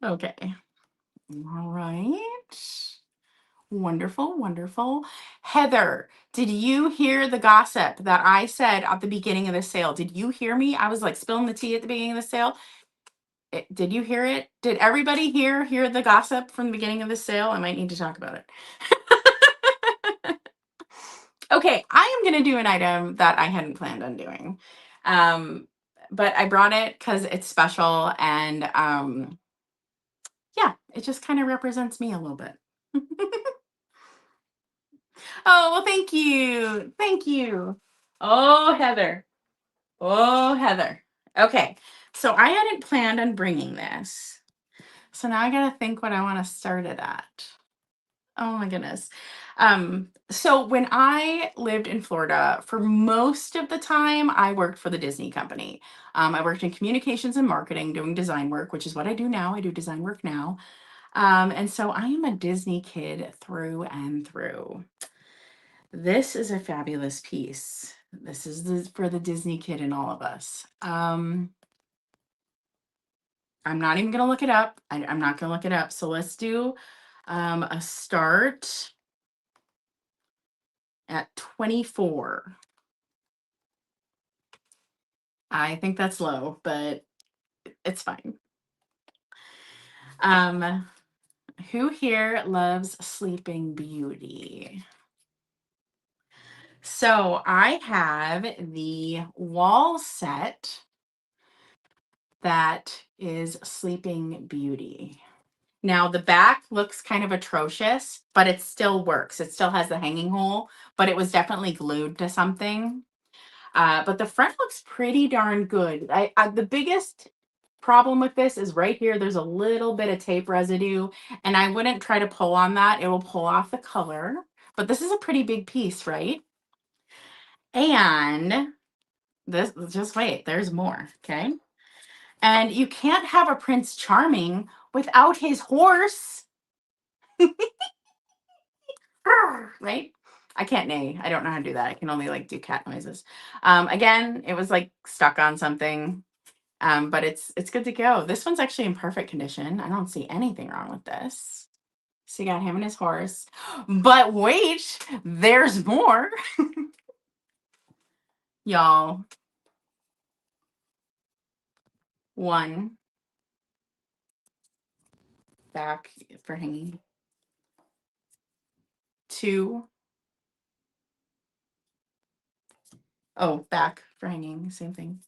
Okay. All right. Wonderful, wonderful. Heather, did you hear the gossip that I said at the beginning of the sale? Did you hear me? I was like spilling the tea at the beginning of the sale. Did you hear it? Did everybody hear the gossip from the beginning of the sale? I might need to talk about it. Okay, I am going to do an item that I hadn't planned on doing. But I brought it because it's special and yeah, it just kind of represents me a little bit. Oh, well, thank you. Thank you. Oh, Heather. Oh, Heather. Okay, so I hadn't planned on bringing this. So now I got to think what I want to start it at. Oh my goodness. So when I lived in Florida, for most of the time, I worked for the Disney company. I worked in communications and marketing doing design work, which is what I do now. I do design work now. And so I am a Disney kid through and through. This is a fabulous piece. This is for the Disney kid in all of us. I'm not even going to look it up. I'm not going to look it up. So let's do a start at 24. I think that's low, but it's fine. Who here loves Sleeping Beauty? So I have the wall set that is Sleeping Beauty. Now the back looks kind of atrocious, but it still works. It still has the hanging hole, but it was definitely glued to something. But the front looks pretty darn good. The biggest problem with this is right here. There's a little bit of tape residue, and I wouldn't try to pull on that. It will pull off the color. But this is a pretty big piece, right? And this, just wait, there's more, okay? And you can't have a Prince Charming without his horse, right? I can't neigh. I don't know how to do that. I can only like do cat noises. Again, it was like stuck on something. But it's good to go. This one's actually in perfect condition. I don't see anything wrong with this. So you got him and his horse. But wait, there's more. Y'all. 1 back for hanging. 2. Oh, back for hanging. Same thing.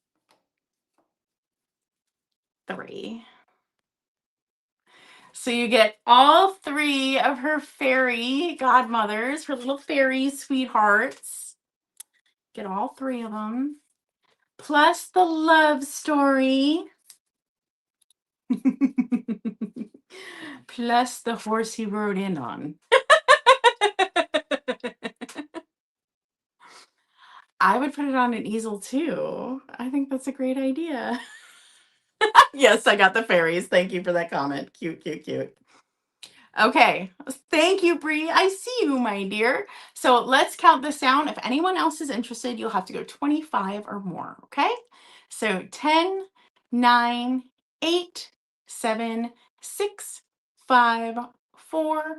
3. So you get all 3 of her fairy godmothers, her little fairy sweethearts. Get all 3 of them. Plus the love story. Plus the horse he rode in on. I would put it on an easel too. I think that's a great idea. Yes, I got the fairies. Thank you for that comment. Cute, cute, cute. Okay. Thank you, Bree. I see you, my dear. So let's count this down. If anyone else is interested, you'll have to go 25 or more. Okay. So 10, 9, 8, 7, 6, 5, 4,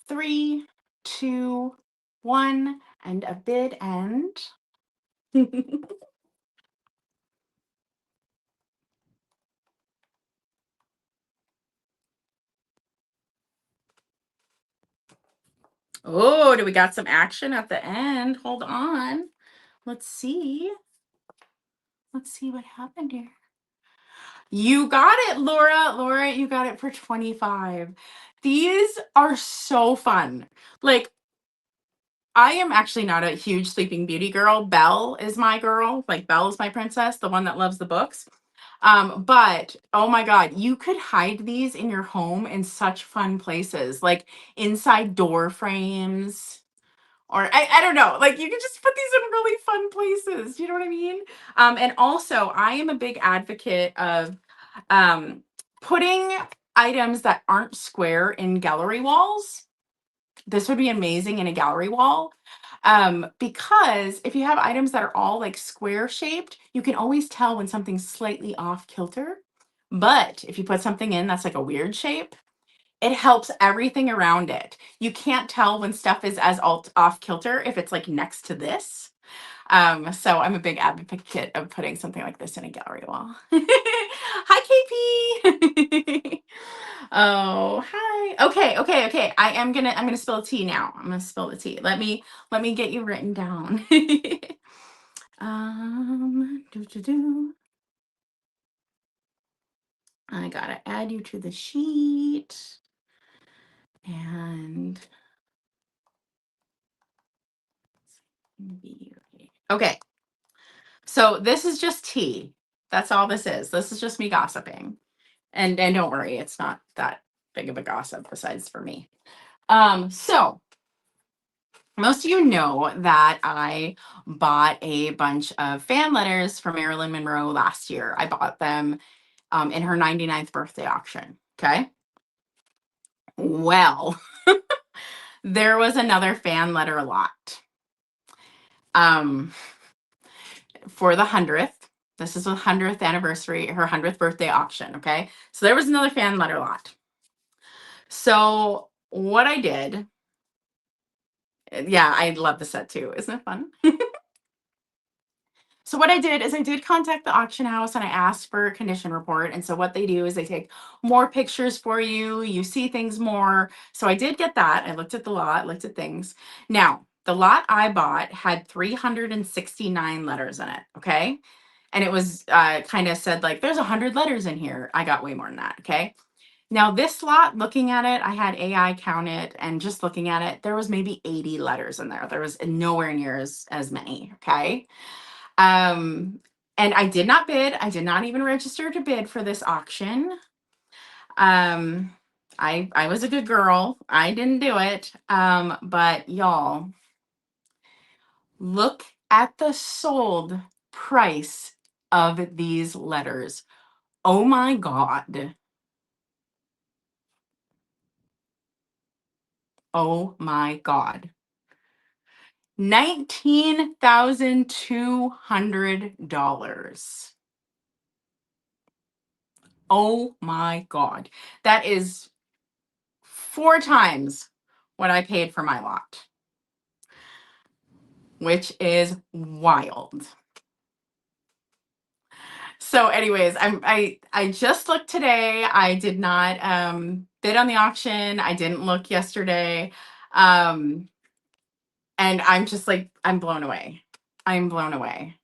3, 2, 1, and a bid end. Oh, do we got some action at the end? Hold on. Let's see. Let's see what happened here. You got it, Laura. Laura, you got it for 25. These are so fun. Like, I am actually not a huge Sleeping Beauty girl. Belle is my girl. Like, Belle is my princess, the one that loves the books. But oh my God, you could hide these in your home in such fun places, like inside door frames. Or I don't know, like you can just put these in really fun places. You know what I mean? And also, I am a big advocate of putting items that aren't square in gallery walls. This would be amazing in a gallery wall. Because if you have items that are all like square shaped, you can always tell when something's slightly off kilter. But if you put something in that's like a weird shape, it helps everything around it. You can't tell when stuff is as off kilter if it's like next to this. So I'm a big advocate of putting something like this in a gallery wall. Hi, KP. Oh, hi. Okay. I'm gonna spill the tea now. I'm gonna spill the tea. Let me get you written down. Do. I gotta add you to the sheet. And okay. So this is just tea. That's all this is. This is just me gossiping. And don't worry, it's not that big of a gossip besides for me. So most of you know that I bought a bunch of fan letters for Marilyn Monroe last year. I bought them in her 99th birthday auction. Okay. Well, there was another fan letter lot. For the 100th. This is the 100th anniversary, her 100th birthday auction. Okay. So there was another fan letter lot. So what I did, yeah, I love the set too. Isn't it fun? So what I did is I did contact the auction house and I asked for a condition report. And so what they do is they take more pictures for you. You see things more. So I did get that. I looked at the lot, looked at things. Now, the lot I bought had 369 letters in it. Okay. And it was kind of said like, there's 100 letters in here. I got way more than that. Okay. Now this lot, looking at it, I had AI count it, and just looking at it, there was maybe 80 letters in there. There was nowhere near as many. Okay. And I did not bid. I did not even register to bid for this auction. I was a good girl. I didn't do it. But y'all, look at the sold price of these letters. Oh my God. Oh my God. $19,200. Oh my God. That is 4 times what I paid for my lot, which is wild. So anyways, I just looked today. I did not bid on the auction. I didn't look yesterday. Um and I'm just like, I'm blown away. I'm blown away.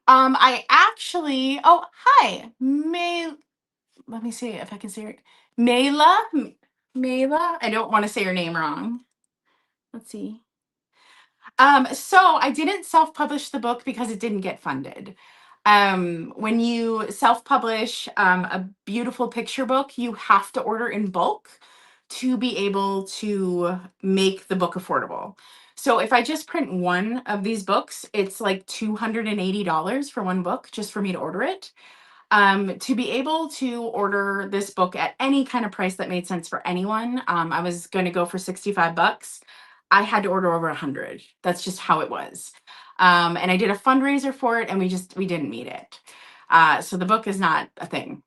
I actually, oh, hi. Let me see if I can say it. Mayla. Mayla. I don't want to say your name wrong. Let's see. So I didn't self-publish the book because it didn't get funded. When you self-publish a beautiful picture book, you have to order in bulk to be able to make the book affordable. So if I just print one of these books, it's like $280 for one book just for me to order it. To be able to order this book at any kind of price that made sense for anyone, I was going to go for 65 bucks. I had to order over 100. That's just how it was. And I did a fundraiser for it and we didn't meet it. So the book is not a thing.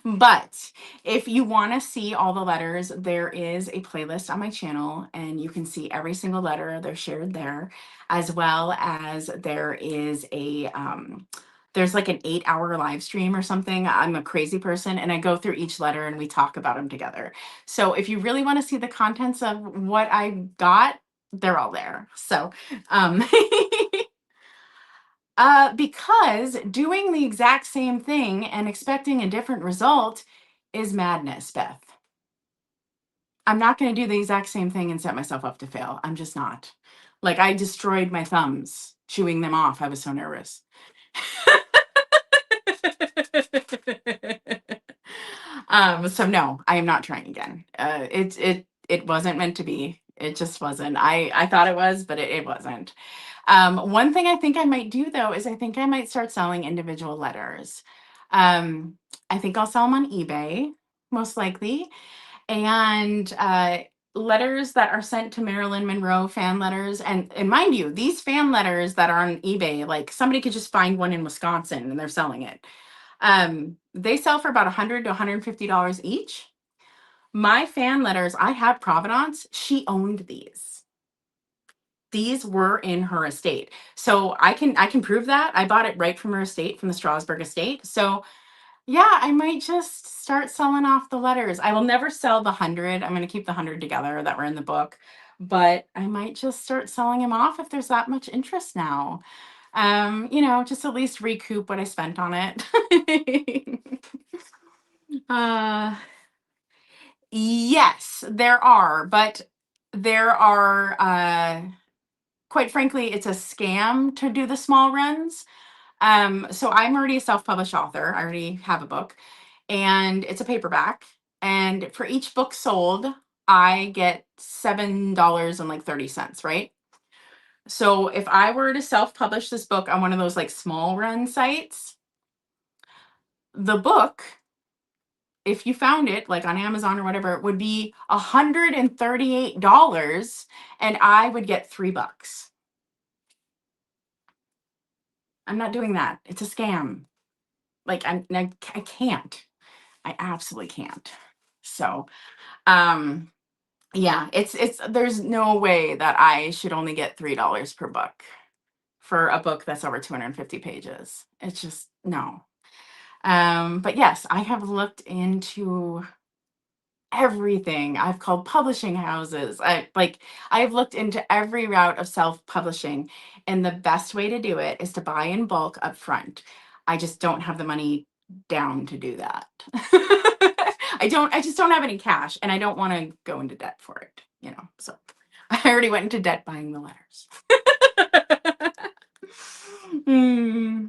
But if you want to see all the letters, there is a playlist on my channel and you can see every single letter. They're shared there, as well as there is there's like an 8-hour live stream or something. I'm a crazy person and I go through each letter and we talk about them together. So if you really want to see the contents of what I got, they're all there. So um because doing the exact same thing and expecting a different result is madness, Beth. I'm not going to do the exact same thing and set myself up to fail. I'm just not. Like, I destroyed my thumbs chewing them off. I was so nervous. So no, I am not trying again. It wasn't meant to be. It just wasn't. I thought it was, but it wasn't. One thing I think I might do though is I think I might start selling individual letters. I think I'll sell them on eBay, most likely. And letters that are sent to Marilyn Monroe, fan letters. And mind you, these fan letters that are on eBay, like somebody could just find one in Wisconsin and they're selling it. They sell for about $100 to $150 each. My fan letters, I have provenance. She owned these. These were in her estate. So I can prove that. I bought it right from her estate, from the Strasbourg estate. So yeah, I might just start selling off the letters. I will never sell the 100. I'm going to keep the 100 together that were in the book, but I might just start selling them off if there's that much interest now. Just at least recoup what I spent on it. uh, yes, there are, but there are, quite frankly, it's a scam to do the small runs. So I'm already a self-published author. I already have a book and it's a paperback. And for each book sold, I get $7.30, right? So if I were to self-publish this book on one of those like small run sites, the book, if you found it like on Amazon or whatever, it would be $138 and I would get $3. I'm not doing that. It's a scam. Like I can't. I absolutely can't. So, um, yeah, it's there's no way that I should only get $3 per book for a book that's over 250 pages. It's just no. But yes, I have looked into everything. I've called publishing houses. I've looked into every route of self-publishing, and the best way to do it is to buy in bulk up front. I just don't have the money down to do that. I just don't have any cash and I don't want to go into debt for it. So I already went into debt buying the letters. Hmm.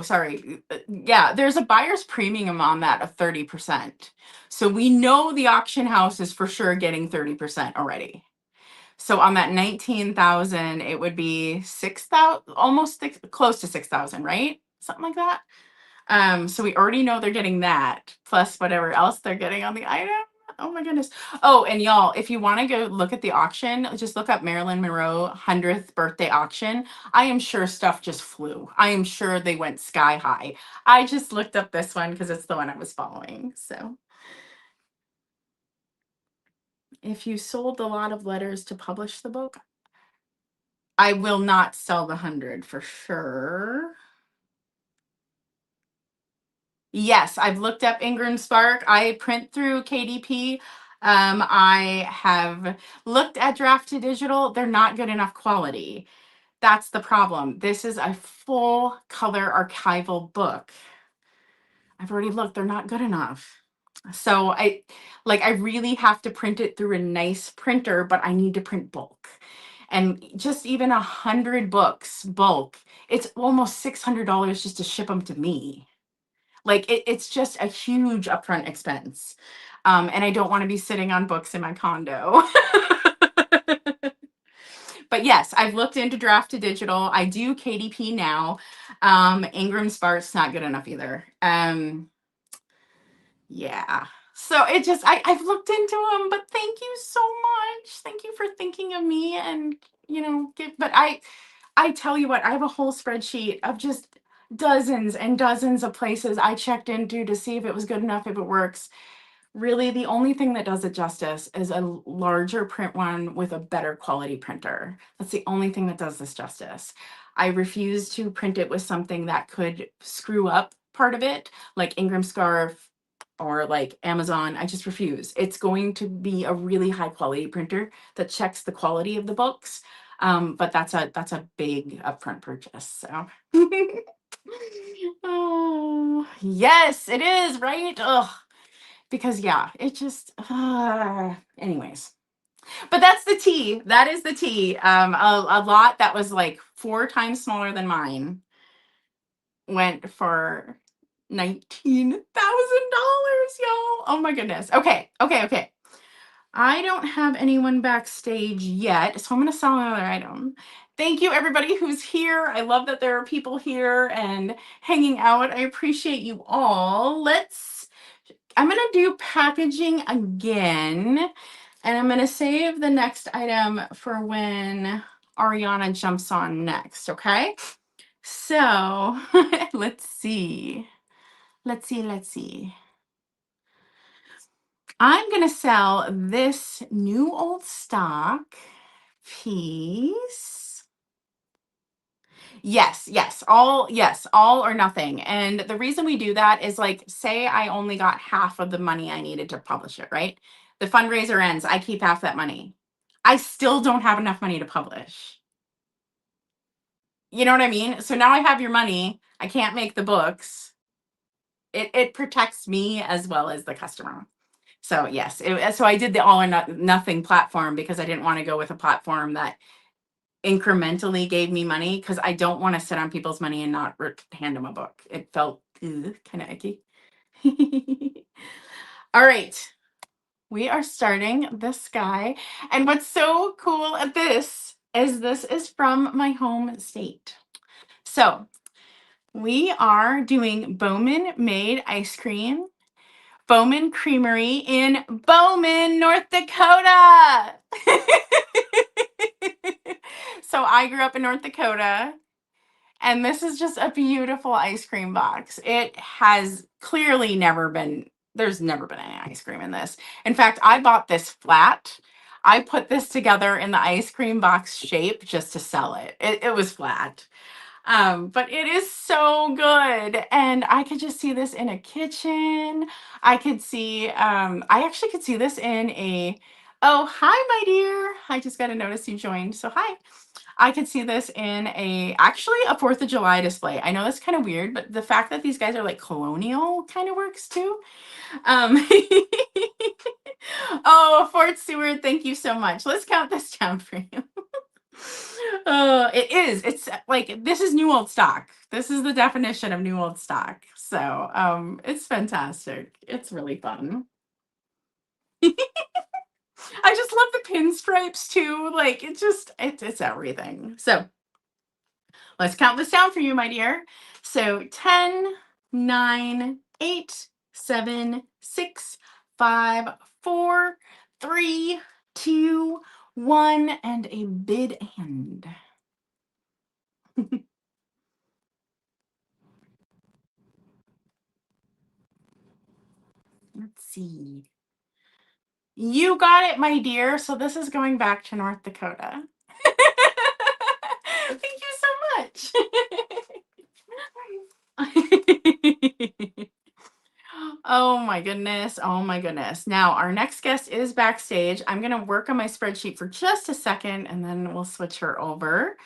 Sorry. Yeah, there's a buyer's premium on that of 30%. So we know the auction house is for sure getting 30% already. So on that 19,000, it would be 6,000, almost close to 6,000, right? Something like that. So we already know they're getting that plus whatever else they're getting on the item. Oh my goodness. Oh, and y'all, if you want to go look at the auction, just look up Marilyn Monroe 100th birthday auction. I am sure stuff just flew. I am sure they went sky high. I just looked up this one because it's the one I was following. So if you sold a lot of letters to publish the book, I will not sell the 100 for sure. Yes, I've looked up Ingram Spark. I print through KDP. I have looked at Draft to Digital. They're not good enough quality. That's the problem. This is a full color archival book. I've already looked. They're not good enough. So I really have to print it through a nice printer, but I need to print bulk. And just even 100 books bulk, it's almost $600 just to ship them to me. Like it's just a huge upfront expense. And I don't want to be sitting on books in my condo. But yes, I've looked into Draft to Digital. I do KDP now. Ingram Spark's not good enough either. Yeah. So it just I've looked into them, but thank you so much. Thank you for thinking of me and but I tell you what, I have a whole spreadsheet of just dozens and dozens of places I checked into to see if it was good enough, if it works. Really, the only thing that does it justice is a larger print one with a better quality printer. That's the only thing that does this justice. I refuse to print it with something that could screw up part of it, like Ingram Scarf or like Amazon. I just refuse. It's going to be a really high quality printer that checks the quality of the books. But that's a big upfront purchase. So oh yes, it is, right? Ugh. Because yeah, it just anyways. But that's the tea. That is the tea. A lot that was like 4 times smaller than mine went for $19,000, y'all. Oh my goodness. Okay. I don't have anyone backstage yet, so I'm gonna sell another item. Thank you, everybody who's here. I love that there are people here and hanging out. I appreciate you all. I'm going to do packaging again, and I'm going to save the next item for when Ariana jumps on next, okay? So let's see. Let's see. I'm going to sell this new old stock piece. All or nothing. And the reason we do that is like, say I only got half of the money I needed to publish it, right? The fundraiser ends, I keep half that money. I still don't have enough money to publish. You know what I mean? So now I have your money. I can't make the books. It protects me as well as the customer. So yes, so I did the all or nothing platform because I didn't want to go with a platform that incrementally gave me money, because I don't want to sit on people's money and not hand them a book. It felt kind of icky. All right. We are starting this guy. And what's so cool at this is from my home state. So we are doing Bowman made ice cream, Bowman Creamery in Bowman, North Dakota. So I grew up in North Dakota, and this is just a beautiful ice cream box. It has clearly there's never been any ice cream in this. In fact, I bought this flat. I put this together in the ice cream box shape just to sell it. It was flat. But it is so good. And I could just see this in a kitchen. I actually could see this in oh, hi, my dear. I just got a notice you joined. So hi. I could see this in actually a 4th of July display. I know that's kind of weird, but the fact that these guys are like colonial kind of works too. Um, oh, Fort Seward, thank you so much. Let's count this down for you. Oh, it is. It's like, this is new old stock. This is the definition of new old stock. So it's fantastic. It's really fun. I just love the pinstripes too. Like it's everything. So let's count this down for you, my dear. So 10, 9, 8, 7, 6, 5, 4, 3, 2, 1, and a bid end. Let's see. You got it, my dear. So this is going back to North Dakota. Oh my goodness. Oh my goodness. Now, our next guest is backstage. I'm going to work on my spreadsheet for just a second and then we'll switch her over.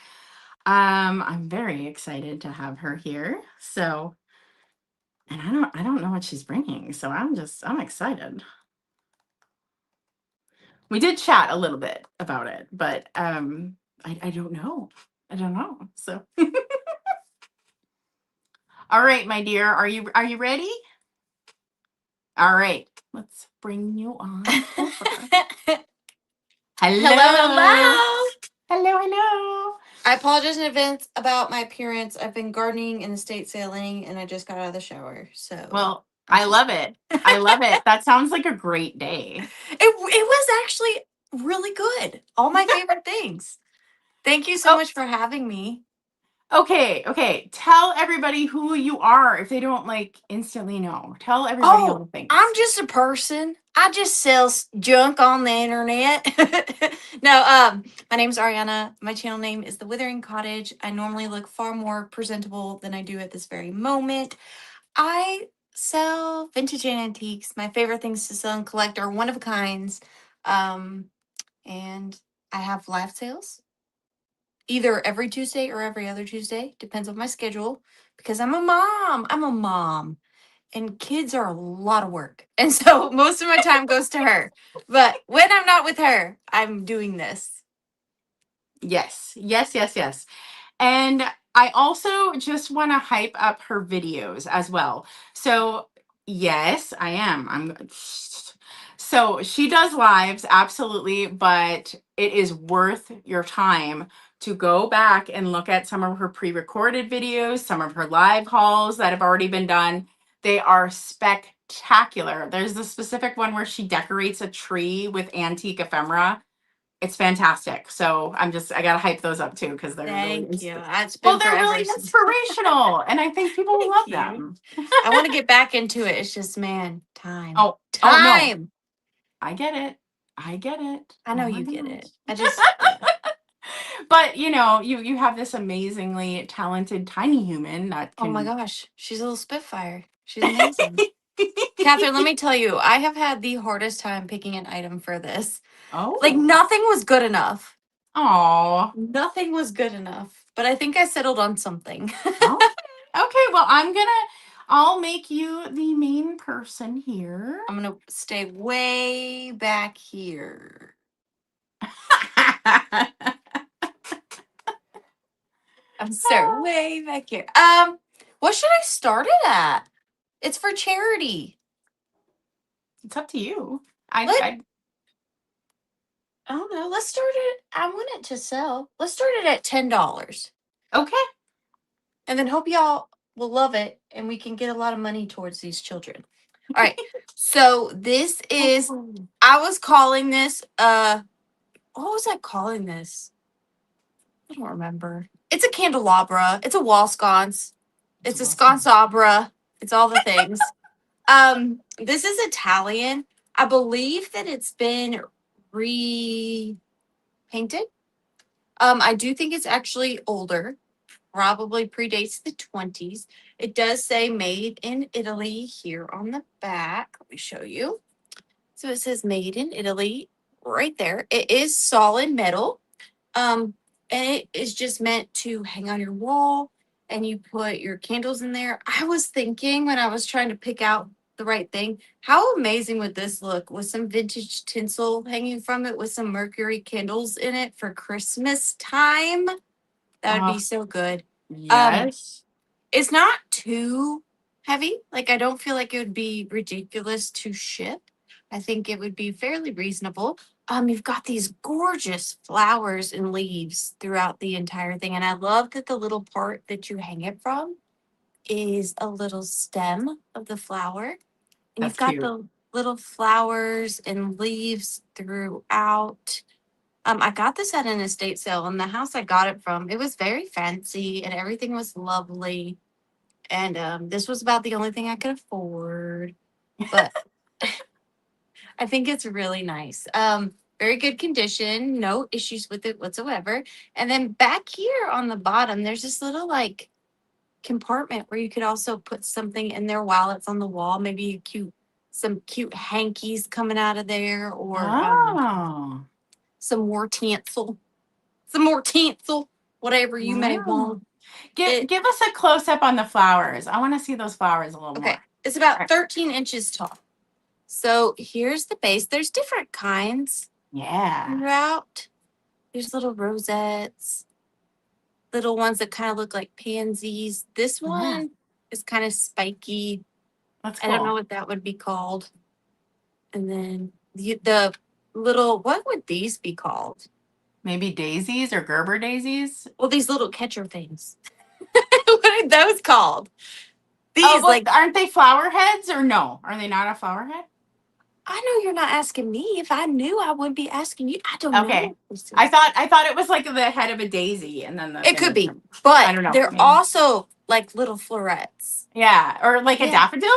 I'm very excited to have her here. So, and I don't know what she's bringing, so I'm excited. We did chat a little bit about it, but I don't know. I don't know. So, all right, my dear, are you ready? All right, let's bring you on over. Hello, Hello. hello. Hello, hello. I apologize in advance about my appearance. I've been gardening and estate sailing, and I just got out of the shower. So, Well, I love it. I love it. That sounds like a great day. it was actually really good. All my favorite things. Thank you so Oh, much for having me. okay. Tell everybody who you are if they don't like instantly know. Tell everybody all Oh, the I'm things. just a person. I just sell junk on the internet. No, my name's Ariana. My channel name is the Withering Cottage. I normally look far more presentable than I do at this very moment. I sell vintage and antiques. My favorite things to sell and collect are one of a kinds. Um, and I have live sales either every Tuesday or every other Tuesday. Depends on my schedule because I'm a mom. I'm a mom. And kids are a lot of work. And so most of my time goes to her. But when I'm not with her, I'm doing this. Yes. And I also just want to hype up her videos as well. So, yes, I am. So, she does lives, absolutely, but it is worth your time to go back and look at some of her pre recorded videos, some of her live hauls that have already been done. They are spectacular. There's the specific one where she decorates a tree with antique ephemera. It's fantastic. So I gotta hype those up too because they're really Thank you. It's well, been they're forever really since. inspirational, and I think people will Thank love you. them. I want to get back into it. It's just, man, time. Oh no, Time. I get it. I get it. I Oh know my you get it. gosh. I just, yeah. But you have this amazingly talented tiny human that Oh my can. gosh. She's a little spitfire. She's amazing. Catherine, let me tell you, I have had the hardest time picking an item for this. Like, Oh. nothing was good enough. Oh. Nothing was good enough. But I think I settled on something. Oh. Okay. Well, I'll make you the main person here. I'm going to stay way back here. I'm sorry, way back here. What should I start it at? It's for charity. It's up to you. Let I I don't know. Let's start it. I want it to sell. Let's start it at $10. okay. And then hope y'all will love it and we can get a lot of money towards these children. All right. So this is I was calling this what was I calling this? I don't remember. It's a candelabra. It's a wall sconce. It's a sconceabra. It's all the things. This is Italian. I believe that it's been repainted. I do think it's actually older. Probably predates the 20s. It does say made in Italy here on the back. Let me show you. So it says made in Italy right there. It is solid metal. Um, and it is just meant to hang on your wall and you put your candles in there. I was thinking when I was trying to pick out the right thing, how amazing would this look with some vintage tinsel hanging from it with some mercury candles in it for Christmas time? That would be so good. Yes. It's not too heavy. Like I don't feel like it would be ridiculous to ship. I think it would be fairly reasonable. You've got these gorgeous flowers and leaves throughout the entire thing. And I love that the little part that you hang it from is a little stem of the flower. And That's you've got cute. the little flowers and leaves throughout. I got this at an estate sale, and the house I got it from, it was very fancy and everything was lovely. And this was about the only thing I could afford. But I think it's really nice. Very good condition, no issues with it whatsoever. And then back here on the bottom, there's this little like compartment where you could also put something in there while it's on the wall, maybe a cute some cute hankies coming out of there, or Oh, some more tinsel, whatever you may wow. want. Give us a close up on the flowers. I want to see those flowers a little Okay, more. it's about Alright. 13 inches tall. So here's the base. There's different kinds Yeah. throughout. There's little rosettes, little ones that kind of look like pansies. This Yeah. one is kind of spiky. That's I cool. don't know what that would be called. And then the little, what would these be called? Maybe daisies or Gerber daisies. Well, these little catcher things. What are those called? These, Oh, well, like, aren't they flower heads or no? Are they not a flower head? I know you're not asking me. If I knew, I wouldn't be asking you. I don't Okay. know. What this is. I thought it was like the head of a daisy and then the It thing could would be, come. but I don't know. they're Maybe. also like little florets. Yeah, or like a Yeah. daffodil.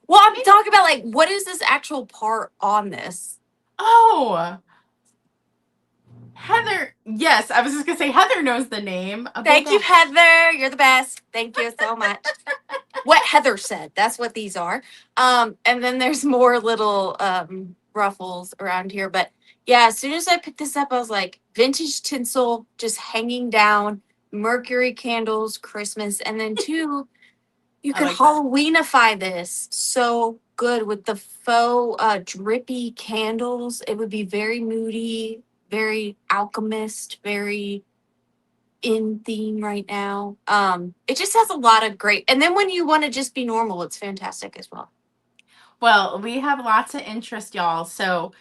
Well, I'm talking about like, what is this actual part on this? Oh, Heather. Yes, I was just gonna say Heather knows the name. Thank you, Heather. You're the best. Thank you so much. What Heather said. That's what these are. And then there's more little ruffles around here. But yeah, as soon as I picked this up, I was like, vintage tinsel just hanging down, Mercury candles, Christmas, and then two, you I could like that. Halloweenify this so good with the faux drippy candles. It would be very moody, very alchemist, very in theme right now. It just has a lot of great, and then when you want to just be normal, it's fantastic as well. Well, we have lots of interest, y'all. So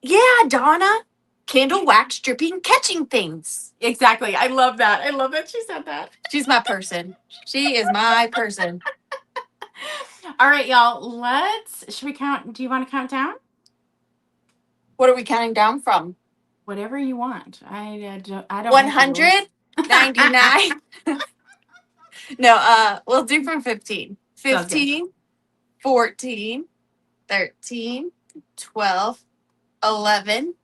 Yeah, Donna, candle wax dripping catching things. exactly. I love that. I love that she said that. She's my person. She is my person. All right, y'all. Should we count? Do you want to count down? What are we counting down from? Whatever you want. I don't. 100, 99. No, we'll do from 15. Sounds good. 15, 14, 13, 12, 11,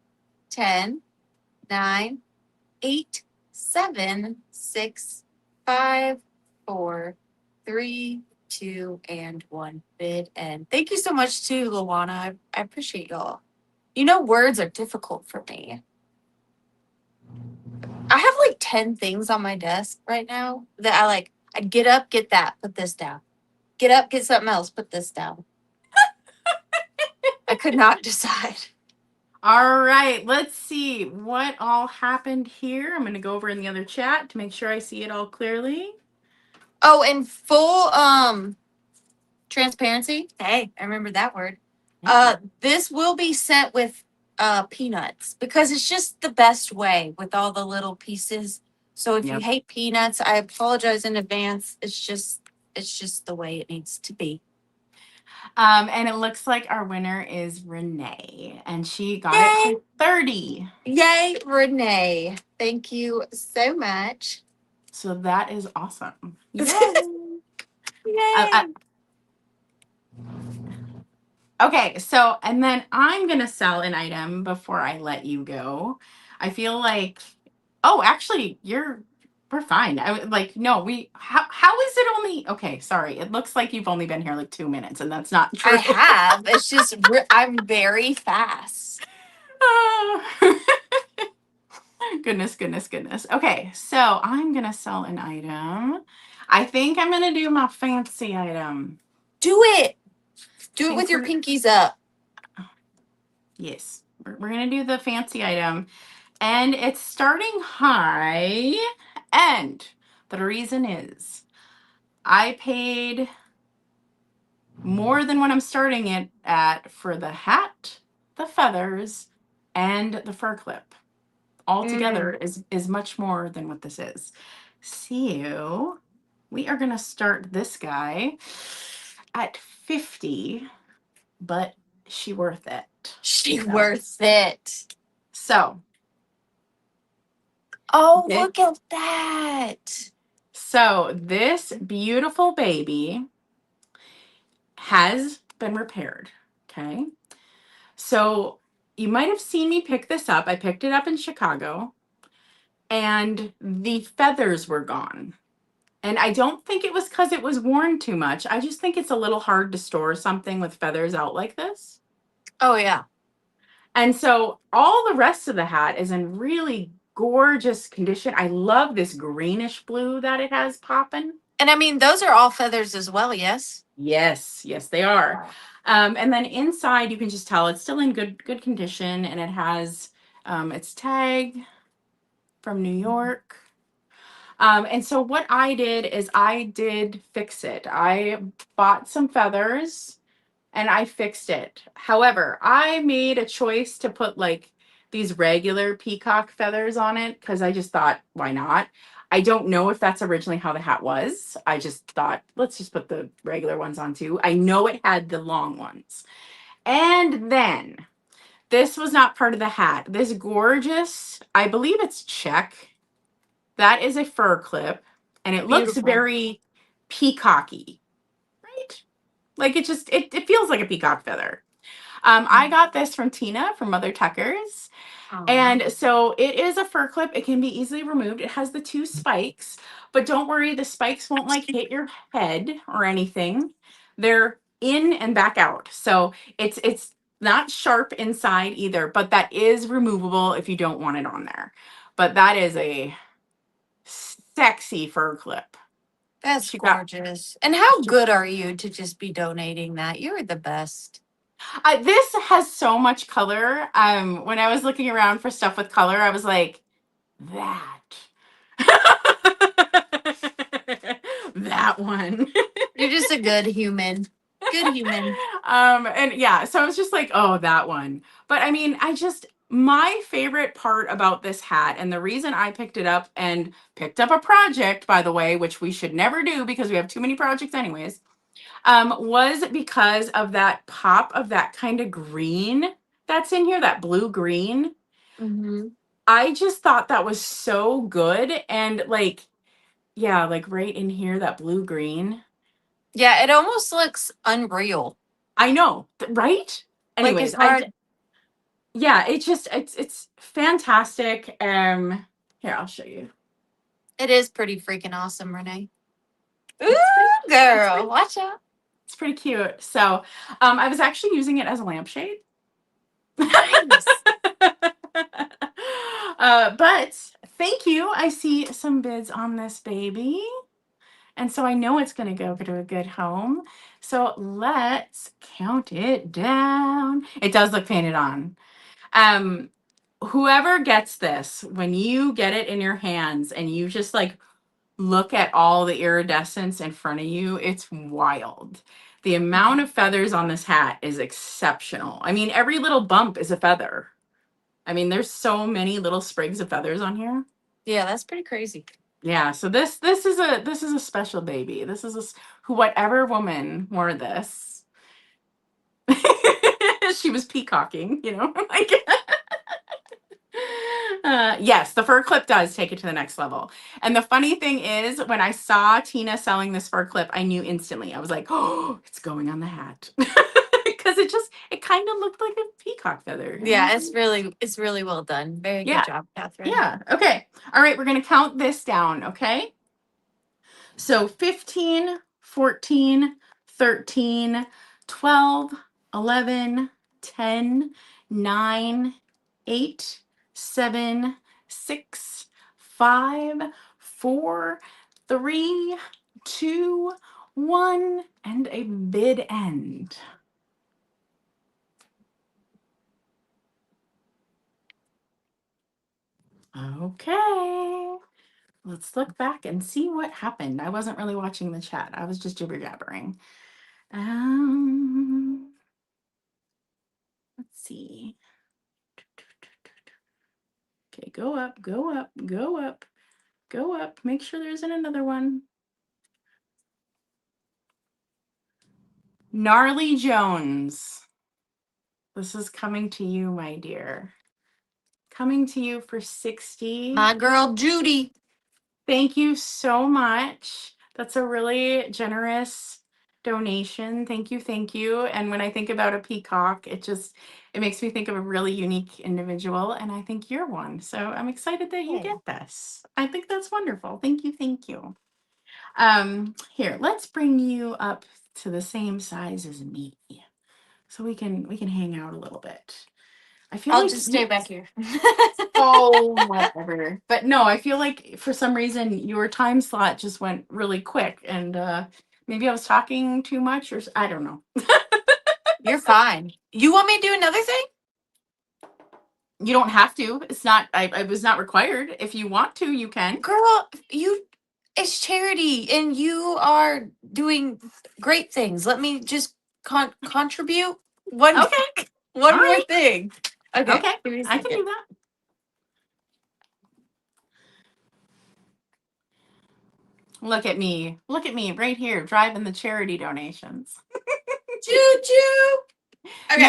10, 9, 8, 7, 6, 5, 4, 3, 2, and 1. Bid end. Thank you so much to Luana. I appreciate y'all. You know, words are difficult for me. I have like 10 things on my desk right now that I get up, get that, put this down. Get up, get something else, put this down. I could not decide. All right, let's see what all happened here. I'm going to go over in the other chat to make sure I see it all clearly. Oh, and full transparency. Hey, I remember that word. This will be sent with peanuts because it's just the best way with all the little pieces. So if you hate peanuts, I apologize in advance. It's just the way it needs to be. And it looks like our winner is Renee, and she got it for 30. Yay, Renee. Thank you so much. So that is awesome. Yay. Okay, so, and then I'm going to sell an item before I let you go. I feel like, oh, actually, we're fine. No, how is it only, okay, sorry. It looks like you've only been here like 2 minutes, and that's not true. I have. It's just, I'm very fast. Goodness. Okay, so I'm going to sell an item. I think I'm going to do my fancy item. Do it. Do it with your pinkies up. Yes, we're going to do the fancy item. And it's starting high. And the reason is I paid more than what I'm starting it at for the hat, the feathers, and the fur clip. Altogether is much more than what this is. So we are going to start this guy at 50, but she worth it. She worth it. So. Oh, look at that. So this beautiful baby has been repaired. Okay. So you might have seen me pick this up. I picked it up in Chicago and the feathers were gone. And I don't think it was because it was worn too much. I just think it's a little hard to store something with feathers out like this. Oh yeah. And so all the rest of the hat is in really gorgeous condition. I love this greenish blue that it has popping. And I mean, those are all feathers as well, yes? Yes, yes, they are. And then inside, you can just tell it's still in good condition, and it has its tag from New York. And so what I did is I did fix it. I bought some feathers and I fixed it. However, I made a choice to put like these regular peacock feathers on it because I just thought, why not? I don't know if that's originally how the hat was. I just thought, let's just put the regular ones on too. I know it had the long ones. And then this was not part of the hat. This gorgeous, I believe it's check. That is a fur clip and it looks Beautiful. very peacocky, right? Like it feels like a peacock feather. I got this from Tina from Mother Tucker's. And so it is a fur clip. It can be easily removed. It has the 2 spikes, but don't worry, the spikes won't like hit your head or anything. They're in and back out. So it's not sharp inside either, but that is removable if you don't want it on there. But that is a sexy fur clip. That's She got gorgeous. And how good are you to just be donating that? You're the best. this has so much color. When I was looking around for stuff with color, I was like, that. That one. You're just a good human. Good human. And yeah, so I was just like, oh, that one. But I mean, my favorite part about this hat, and the reason I picked it up and picked up a project, by the way, which we should never do because we have too many projects anyways, was because of that pop of that kind of green that's in here, that blue green. Mm-hmm. I just thought that was so good. And like, yeah, like right in here, that blue green. Yeah, it almost looks unreal. I know, right? Like Anyways, it's hard. yeah, it's fantastic. Here, I'll show you. It is pretty freaking awesome, Renee. Ooh, It's pretty, girl, watch out. it's pretty cute. So, I was actually using it as a lampshade. Nice. But thank you. I see some bids on this baby. And so I know it's going to go to a good home. So let's count it down. It does look painted on. Whoever gets this, when you get it in your hands and you just like look at all the iridescence in front of you, it's wild. The amount of feathers on this hat is exceptional. I mean, every little bump is a feather. I mean, there's so many little sprigs of feathers on here. Yeah, that's pretty crazy. Yeah, so this is a special baby. This is whatever woman wore this. She was peacocking, like yes, the fur clip does take it to the next level. And the funny thing is, when I saw Tina selling this fur clip, I knew instantly. I was like, oh, it's going on the hat. Because it kind of looked like a peacock feather. Yeah, it's really well done. Very Yeah. good job, Catherine. Yeah. Okay. All right. We're going to count this down. Okay. So 15, 14, 13, 12, 11, 10, 9, 8, 7, 6, 5, 4, 3, 2, 1, and a bid end. Okay. Let's look back and see what happened. I wasn't really watching the chat. I was just jibber jabbering. Let's see. Okay, go up, go up, go up, go up. Make sure there isn't another one. Gnarly Jones. This is coming to you, my dear. Coming to you for 60. My girl Judy. Thank you so much. That's a really generous donation. Thank you, thank you. And when I think about a peacock, it makes me think of a really unique individual, and I think you're one. So I'm excited that you Yay. get this. I think that's wonderful. Thank you, thank you. Here, let's bring you up to the same size as me, so we can hang out a little bit. I feel I'll like just stay back here. oh, whatever. But no, I feel like for some reason your time slot just went really quick, and maybe I was talking too much, or I don't know. You're fine. You want me to do another thing? You don't have to. It's not. I was not required. If you want to, you can. Girl, it's charity and you are doing great things. Let me just contribute one Okay. one All more right. thing. Okay. Okay. Give me a I can second. do that. Look at me. Look at me right here driving the charity donations. Choo choo. Okay.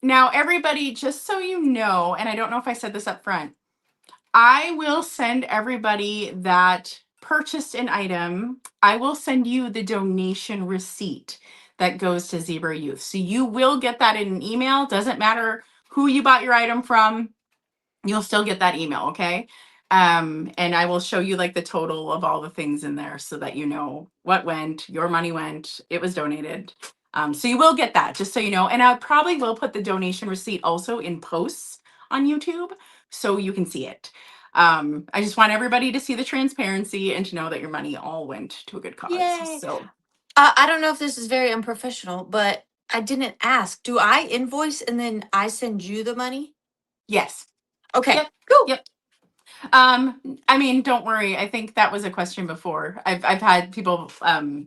Now everybody, just so you know, and I don't know if I said this up front, I will send everybody that purchased an item, I will send you the donation receipt that goes to Zebra Youth. So you will get that in an email. Doesn't matter who you bought your item from, you'll still get that email, okay? And I will show you like the total of all the things in there so that you know what went, your money went, it was donated. So you will get that, just so you know. And I probably will put the donation receipt also in posts on YouTube so you can see it. I just want everybody to see the transparency and to know that your money all went to a good cause. Yay. So I don't know if this is very unprofessional, but I didn't ask. Do I invoice and then I send you the money? yes. Okay. Yep. Cool. Yep. I mean, don't worry. I think that was a question before. I've had people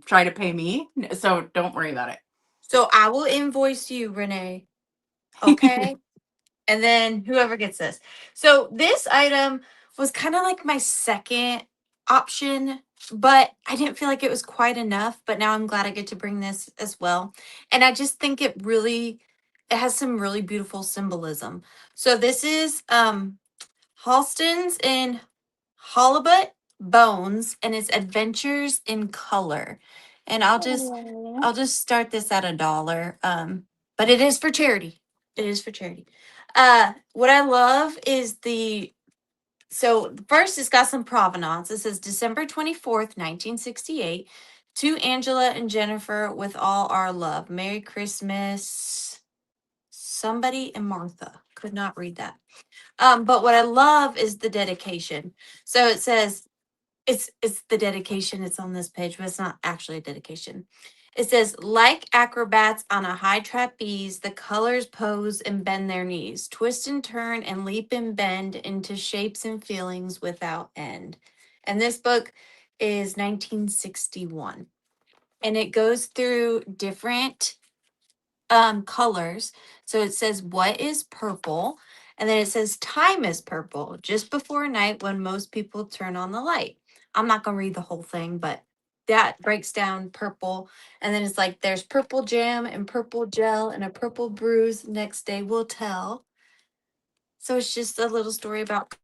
try to pay me, so don't worry about So I will invoice you, Renee. Okay. it. And then whoever gets this. So this item was kind of like my second option, but I didn't feel like it was quite enough. But now I'm glad I get to bring this as well. And I just think it has some really beautiful symbolism. So this is Halston's in Halibut Bones, and it's Adventures in Color. And Aw. I'll just start this at $1. But it is for charity. It is for charity. What I love is so first it's got some provenance. It says December 24th, 1968. To Angela and Jennifer with all our love. Merry Christmas. Somebody and Martha. Could not read that. But what I love is the dedication. So it says it's the dedication. It's on this page, but it's not actually a dedication. It says, like acrobats on a high trapeze, the colors pose and bend their knees, twist and turn and leap and bend into shapes and feelings without end. And this book is 1961. And it goes through different colors. So it says, what is purple? And then it says, time is purple, just before night when most people turn on the light. I'm not going to read the whole thing, but that breaks down purple. And then it's like, there's purple jam and purple gel and a purple bruise. Next day will tell. So it's just a little story about.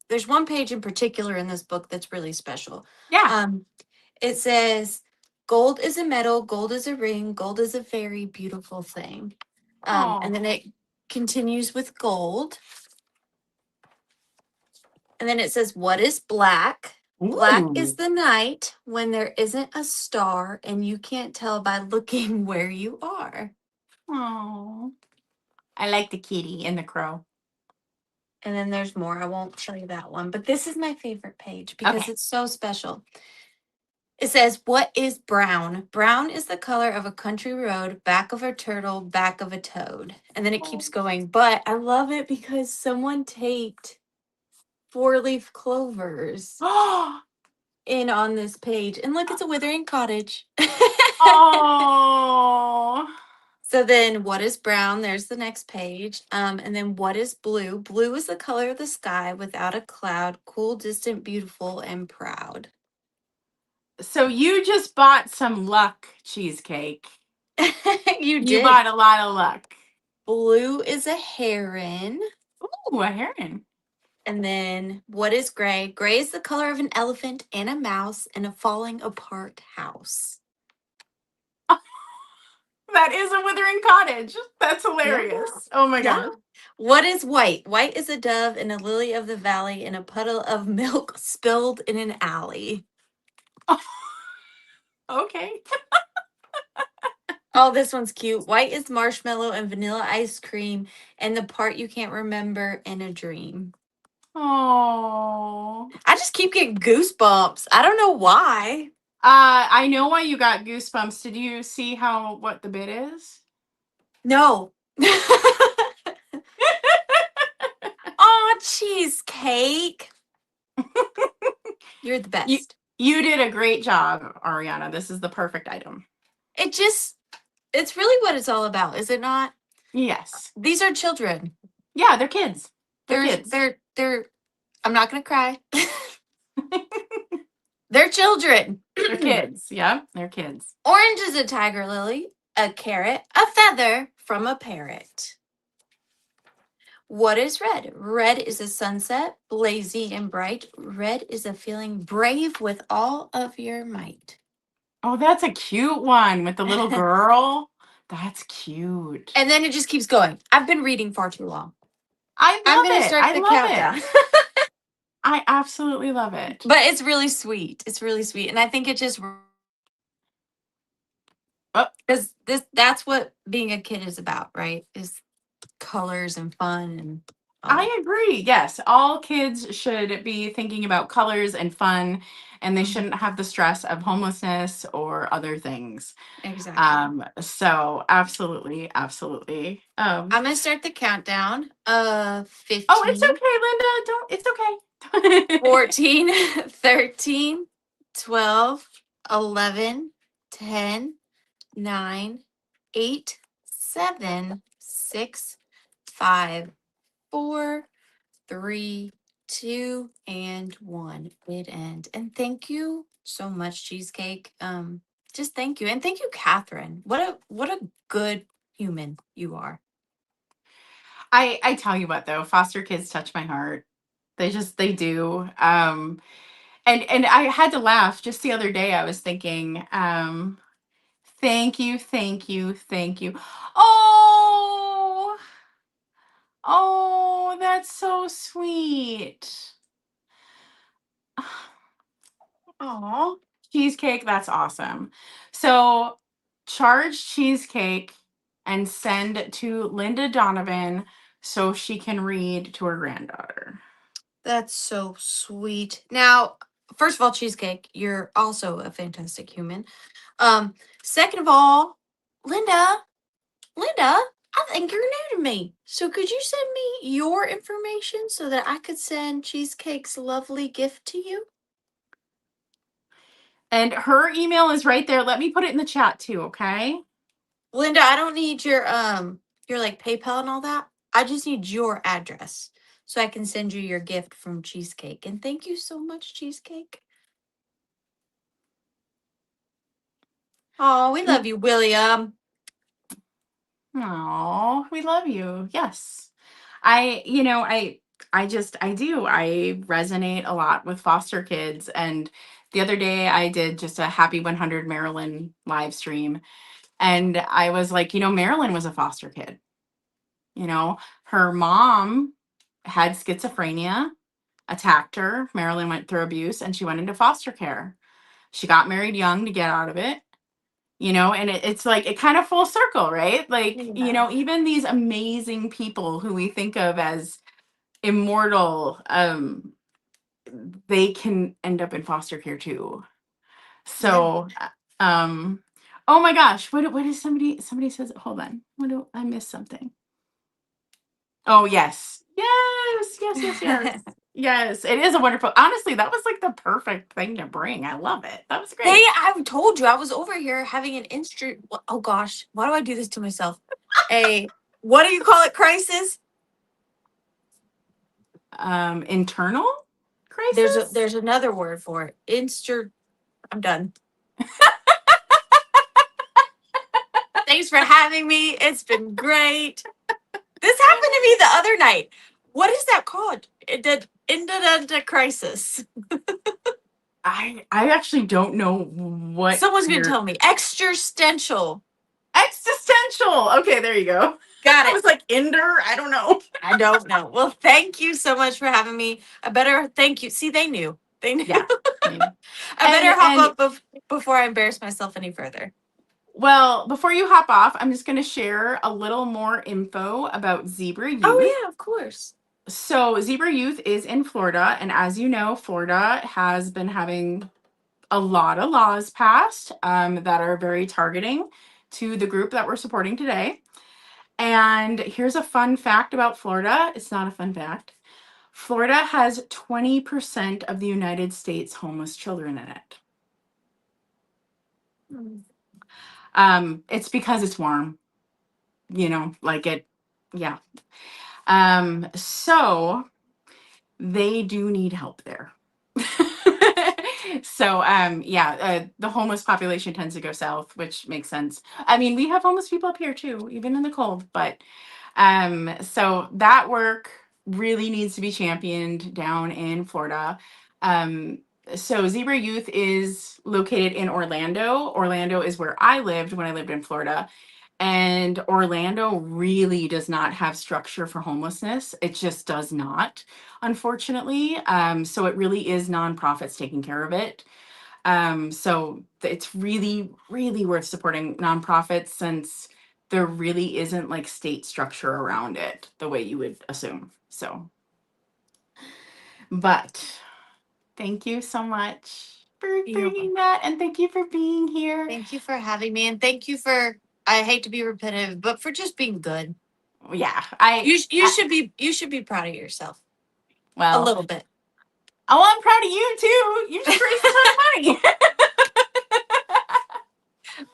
There's one page in particular in this book that's really special. Yeah. It says, gold is a metal, gold is a ring, gold is a very beautiful thing. And then Oh. it continues with gold. And then it says, what is black? Black is Ooh. the night when there isn't a star and you can't tell by looking where you are. Oh. I like the kitty and the crow. And then there's more. I won't show you that one, but this is my favorite page because Okay. it's so special. It says, what is brown? Brown is the color of a country road, back of a turtle, back of a toad. And then it keeps going. But I love it because someone taped 4-leaf clovers Oh. in on this page. And look, it's a withering cottage. Oh. So then what is brown? There's the next page. And then what is blue? Blue is the color of the sky without a cloud, cool, distant, beautiful, and proud. So you just bought some luck cheesecake. You You did. bought a lot of luck. Blue is a heron. Ooh, a heron. And then what is gray? Gray is the color of an elephant and a mouse and a falling apart house. That is a withering cottage. That's hilarious. Oh my Yeah. gosh. What is white? White is a dove and a lily of the valley and a puddle of milk spilled in an alley. Okay. Oh, this one's cute. White is marshmallow and vanilla ice cream, and the part you can't remember in a dream. Oh. I just keep getting goosebumps. I don't know why. I know why you got goosebumps. Did you see what the bid is? No. Oh, cheesecake. You're the best. You did a great job, Ariana. This is the perfect item. It's really what it's all about, is it not? Yes. These are children. Yeah, they're kids. They're I'm not gonna cry. They're children. They're kids. Yeah, they're kids. Orange is a tiger lily, a carrot, a feather from a parrot. What is red? Red is a sunset, blazy and bright. Red is a feeling brave with all of your might. Oh, that's a cute one with the little girl. That's cute. And then it just keeps going. I've been reading far too long. I'm going to start I the love countdown. it. I absolutely love it. But it's really sweet. It's really sweet. And I think it just because that's what being a kid is about, right? Is colors and fun and I agree. Yes, all kids should be thinking about colors and fun, and they shouldn't have the stress of homelessness or other things. exactly. So absolutely, absolutely. I'm gonna start the countdown. 15. Oh, it's okay, Linda. Don't. It's okay. 14, 13, 12, 11, 10, 9, 8, 7, 6, 5, 4, 3, 2, and 1. It end. And thank you so much, Cheesecake. Just thank you. And thank you, Catherine. What a good human you are. I tell you what though, foster kids touch my heart. They do. And I had to laugh just the other day. I was thinking, thank you, thank you, thank you. Oh, that's so sweet. Oh, cheesecake, that's awesome. So charge cheesecake and send to Linda Donovan so she can read to her granddaughter. That's so sweet. Now, first of all, Cheesecake, you're also a fantastic human. Second of all, Linda, I think you're new to me. So could you send me your information so that I could send Cheesecake's lovely gift to you? And her email is right there. Let me put it in the chat too, okay? Linda, I don't need your like PayPal and all that. I just need your address so I can send you your gift from Cheesecake. And thank you so much, Cheesecake. Oh, we love you, William. Oh, we love you. Yes. I do. I resonate a lot with foster kids. And the other day I did just a Happy 100 Marilyn live stream. And I was like, Marilyn was a foster kid. Her mom had schizophrenia, attacked her. Marilyn went through abuse and she went into foster care. She got married young to get out of it. And it's like it kind of full circle, right? Like, Yeah. even these amazing people who we think of as immortal, they can end up in foster care too. So, oh my gosh, what is somebody says, hold on, I missed something. Oh, yes. Yes. Yes, it is a wonderful. Honestly, that was like the perfect thing to bring. I love it. That was great. Hey, I've told you I was over here having an instant. Oh gosh, why do I do this to myself? What do you call it? Crisis. Internal crisis. There's another word for it. I'm done. Thanks for having me. It's been great. This happened to me the other night. What is that called? The crisis. I actually don't know what. Someone's gonna tell me. Existential. Okay, there you go. Got it. I was like Ender. I don't know. I don't know. Well, thank you so much for having me. I better thank you. See, they knew. Yeah. I better And- hop up before I embarrass myself any further. Well, before you hop off, I'm just going to share a little more info about Zebra Youth. Oh, yeah, of course. So, Zebra Youth is in Florida. And as you know, Florida has been having a lot of laws passed that are very targeting to the group that we're supporting today. And here's a fun fact about Florida. It's not a fun fact. Florida has 20% of the United States homeless children in it. It's because it's warm, like it, yeah. So they do need help there. So, the homeless population tends to go south, which makes sense. I mean, we have homeless people up here too, even in the cold, but so that work really needs to be championed down in Florida. So Zebra Youth is located in Orlando. Orlando is where I lived when I lived in Florida. And Orlando really does not have structure for homelessness. It just does not, unfortunately. So it really is nonprofits taking care of it. So it's really, really worth supporting nonprofits since there really isn't like state structure around it the way you would assume. So, but thank you so much for bringing that, and thank you for being here. Thank you for having me, and thank you for, I hate to be repetitive, but for just being good. Yeah, you should be proud of yourself. Well, a little bit. Oh, I'm proud of you too. You just raised a ton of money.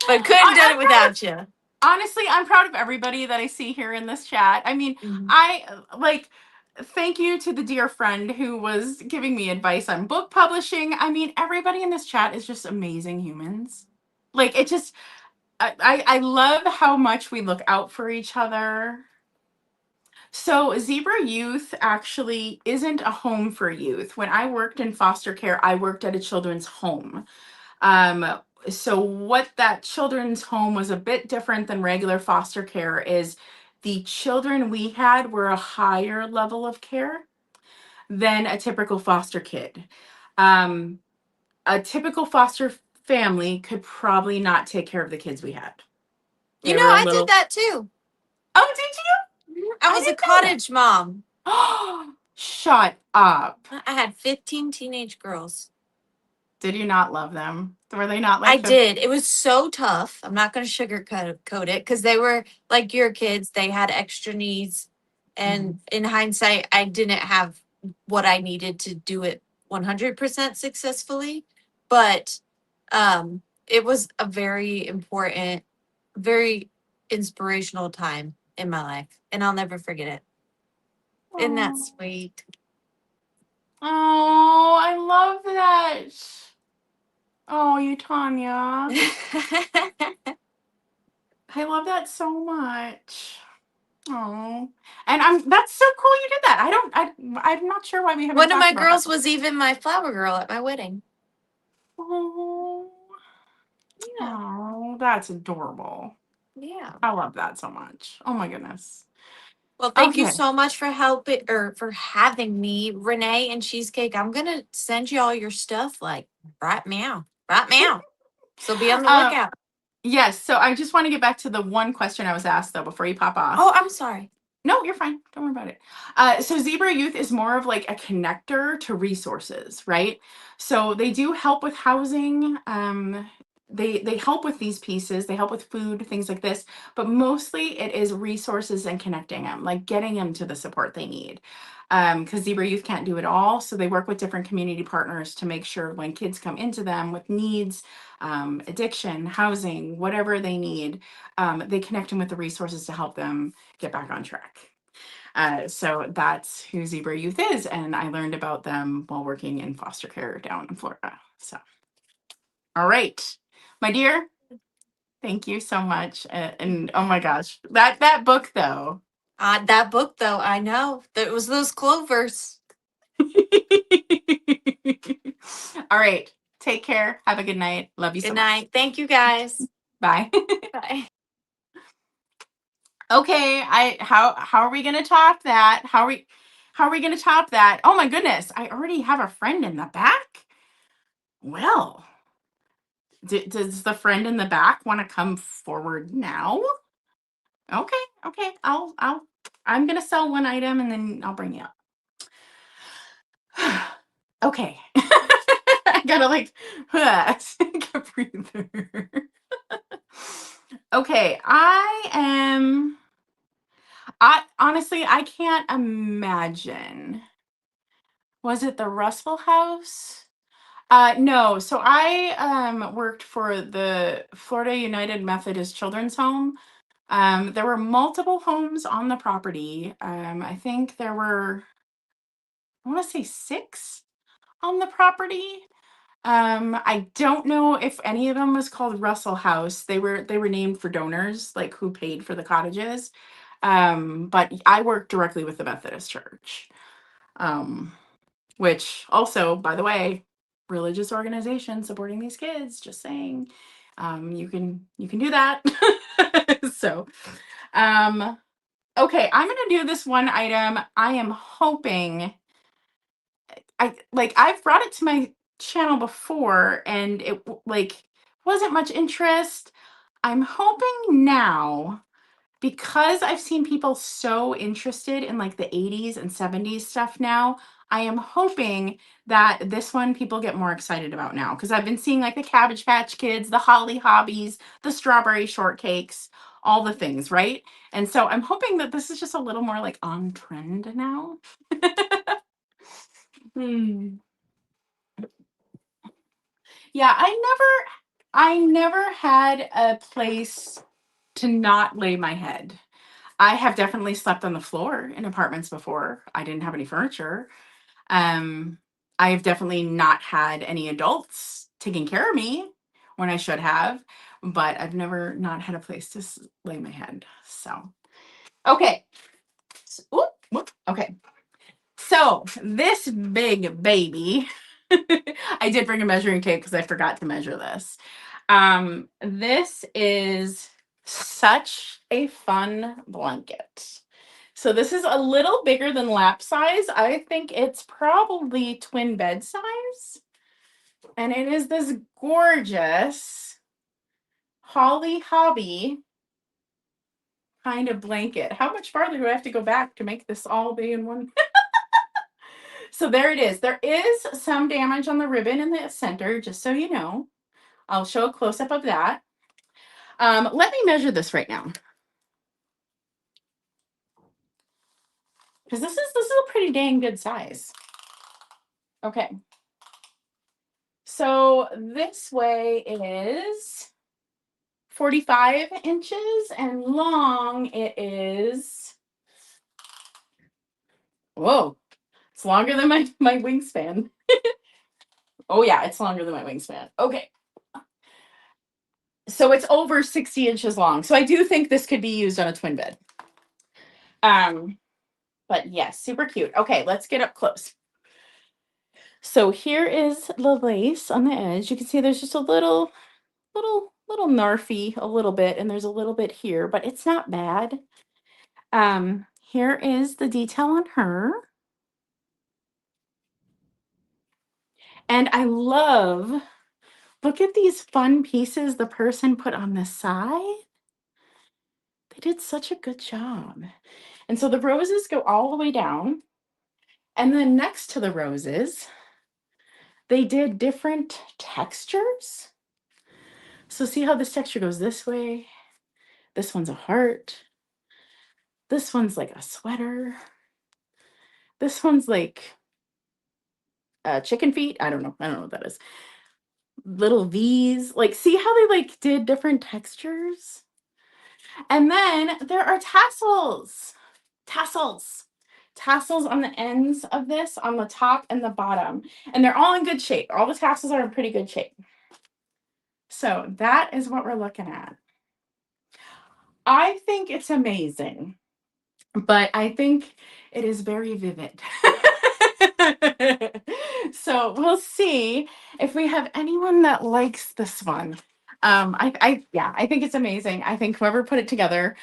But couldn't done it without you. Honestly, I'm proud of everybody that I see here in this chat. I mean, thank you to the dear friend who was giving me advice on book publishing. I mean, everybody in this chat is just amazing humans. Like, it just, I love how much we look out for each other. So Zebra Youth actually isn't a home for youth. When I worked in foster care, I worked at a children's home. So what that children's home was a bit different than regular foster care is the children we had were a higher level of care than a typical foster kid. A typical foster family could probably not take care of the kids we had. I did that too. Oh, did you? I was a cottage mom. Shut up. I had 15 teenage girls. Did you not love them? Were they not like I did. It was so tough. I'm not going to sugarcoat it because they were like your kids. They had extra needs. And in hindsight, I didn't have what I needed to do it 100% successfully. But it was a very important, very inspirational time in my life. And I'll never forget it. Isn't that sweet? Oh, I love that. Oh, you, Tanya. I love that so much. Oh, and that's so cool you did that. I'm not sure why we haven't. One of my talked about girls that. was even my flower girl at my wedding. Oh, Yeah. oh, that's adorable. Yeah. I love that so much. Oh my goodness. Well, thank you so much for for having me, Renee and Cheesecake. I'm gonna send you all your stuff like right now. So be on the lookout. Yes. So I just want to get back to the one question I was asked though before you pop off. Oh, I'm sorry. No, you're fine. Don't worry about it. So Zebra Youth is more of like a connector to resources, right? So they do help with housing. They help with these pieces. They help with food, things like this. But mostly it is resources and connecting them, like getting them to the support they need. Because Zebra Youth can't do it all. So they work with different community partners to make sure when kids come into them with needs, addiction, housing, whatever they need, they connect them with the resources to help them get back on track. So that's who Zebra Youth is. And I learned about them while working in foster care down in Florida. So, all right, my dear, thank you so much. And oh my gosh, that book though. That book though, I know. It was those clovers. All right. Take care. Have a good night. Love you so much. Good night. Thank you guys. Bye. Bye. Okay, how are we gonna top that? How are we gonna top that? Oh my goodness, I already have a friend in the back. Well, does the friend in the back want to come forward now? Okay. I'm gonna sell one item and then I'll bring you up. Okay. I gotta like take a breather. Okay, I honestly I can't imagine. Was it the Russell House? No. So I worked for the Florida United Methodist Children's Home. There were multiple homes on the property. I think there were, I want to say 6 on the property. I don't know if any of them was called Russell House. They were named for donors, like who paid for the cottages. But I worked directly with the Methodist Church. Which also, by the way, religious organization supporting these kids, just saying. You can do that. So, okay, I'm gonna do this one item. I am hoping I've brought it to my channel before and it wasn't much interest. I'm hoping now, because I've seen people so interested in like the 80s and 70s stuff now, I am hoping that this one people get more excited about now, because I've been seeing like the Cabbage Patch Kids, the Holly Hobbies, the strawberry shortcakes, all the things, right? And so I'm hoping that this is just a little more like on trend now. Hmm. Yeah, I never had a place to not lay my head. I have definitely slept on the floor in apartments before. I didn't have any furniture. Um, I've definitely not had any adults taking care of me when I should have, but I've never not had a place to lay my head. So, okay. Okay. So this big baby, I did bring a measuring tape because I forgot to measure this. This is such a fun blanket. So this is a little bigger than lap size. I think it's probably twin bed size. And it is this gorgeous Holly Hobby kind of blanket. How much farther do I have to go back to make this all be in one? So there it is. There is some damage on the ribbon in the center, just so you know. I'll show a close-up of that. Let me measure this right now. Because this is a pretty dang good size. Okay. So this way is 45 inches, and long it is, whoa, it's longer than my wingspan. Oh yeah, it's longer than my wingspan. Okay. So it's over 60 inches long. So I do think this could be used on a twin bed. But yes, super cute. Okay, let's get up close. So here is the lace on the edge. You can see there's just a little narfy a little bit, and there's a little bit here, but it's not bad. Here is the detail on her. And I love, look at these fun pieces the person put on the side. They did such a good job. And so the roses go all the way down. And then next to the roses, they did different textures. So see how this texture goes this way? This one's a heart. This one's like a sweater. This one's like chicken feet. I don't know what that is. Little V's. Like, see how they like did different textures? And then there are tassels. Tassels on the ends of this, on the top and the bottom. And they're all in good shape. All the tassels are in pretty good shape. So that is what we're looking at. I think it's amazing, but I think it is very vivid. So we'll see if we have anyone that likes this one. I think it's amazing. I think whoever put it together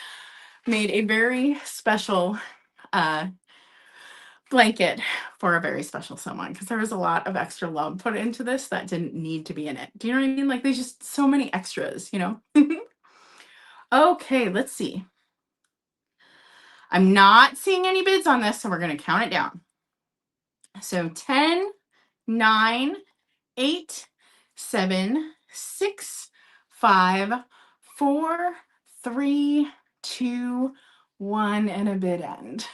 made a very special blanket for a very special someone, because there was a lot of extra love put into this that didn't need to be in it. Do you know what I mean? Like there's just so many extras, you know? Okay, let's see. I'm not seeing any bids on this, so we're going to count it down. So 10, 9, 8, 7, 6, 5, 4, 3, 2, 1, and a bid end.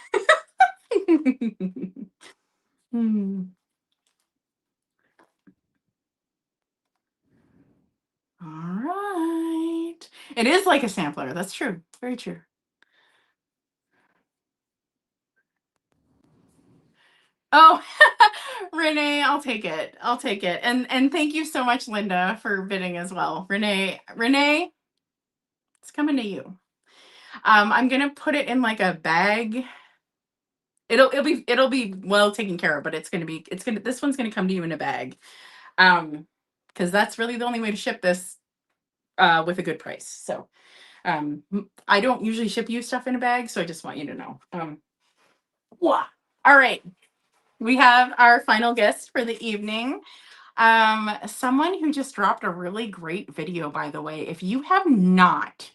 All right. It is like a sampler. That's true. Very true. Oh, Renee, I'll take it. I'll take it. And thank you so much, Linda, for bidding as well. Renee, it's coming to you. I'm gonna put it in like a bag. It'll be well taken care of, but this one's gonna come to you in a bag. Because that's really the only way to ship this with a good price. So I don't usually ship you stuff in a bag, so I just want you to know. All right. We have our final guest for the evening. Someone who just dropped a really great video, by the way. If you have not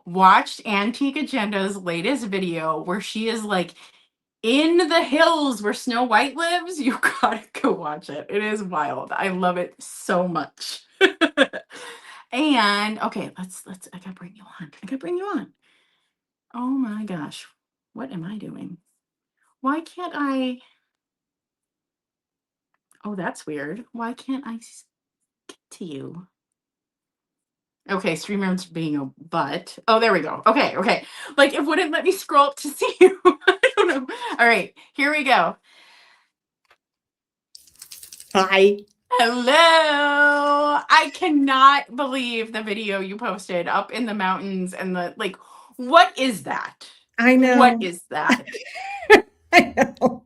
watched Antique Agenda's latest video where she is like in the hills where Snow White lives, you gotta go watch it. It is wild. I love it so much. And okay, let's I gotta bring you on. Oh my gosh, what am I doing? Why can't I? Oh, that's weird. Why can't I get to you? Okay, StreamYard's being a butt. Oh, there we go. Okay. Like it wouldn't let me scroll up to see you. I don't know. All right, here we go. Hi. Hello. I cannot believe the video you posted up in the mountains and what is that? I know. What is that? I know.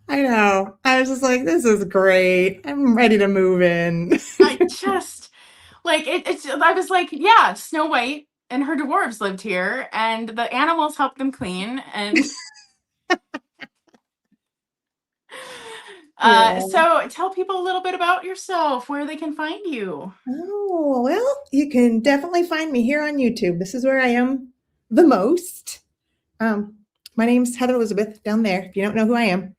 I know. I was just like, this is great. I'm ready to move in. I just I was like, yeah, Snow White and her dwarves lived here and the animals helped them clean and Yeah. so tell people a little bit about yourself, where they can find you. Oh, well, you can definitely find me here on YouTube. This is where I am the most. My name's Heather Elizabeth down there, if you don't know who I am.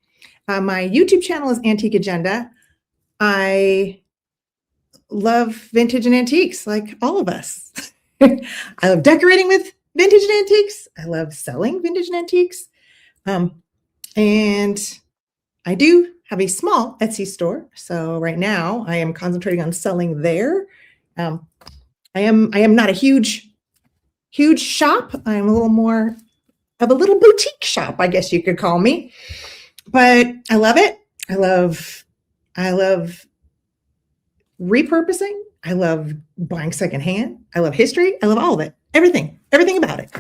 My YouTube channel is Antique Agenda. I love vintage and antiques like all of us. I love decorating with vintage and antiques. I love selling vintage and antiques. And I do have a small Etsy store. So right now I am concentrating on selling there. I am not a huge shop. I'm a little more of a little boutique shop, I guess you could call me. But I love it. I love repurposing. I love buying secondhand. I love history. I love all of it. Everything about it.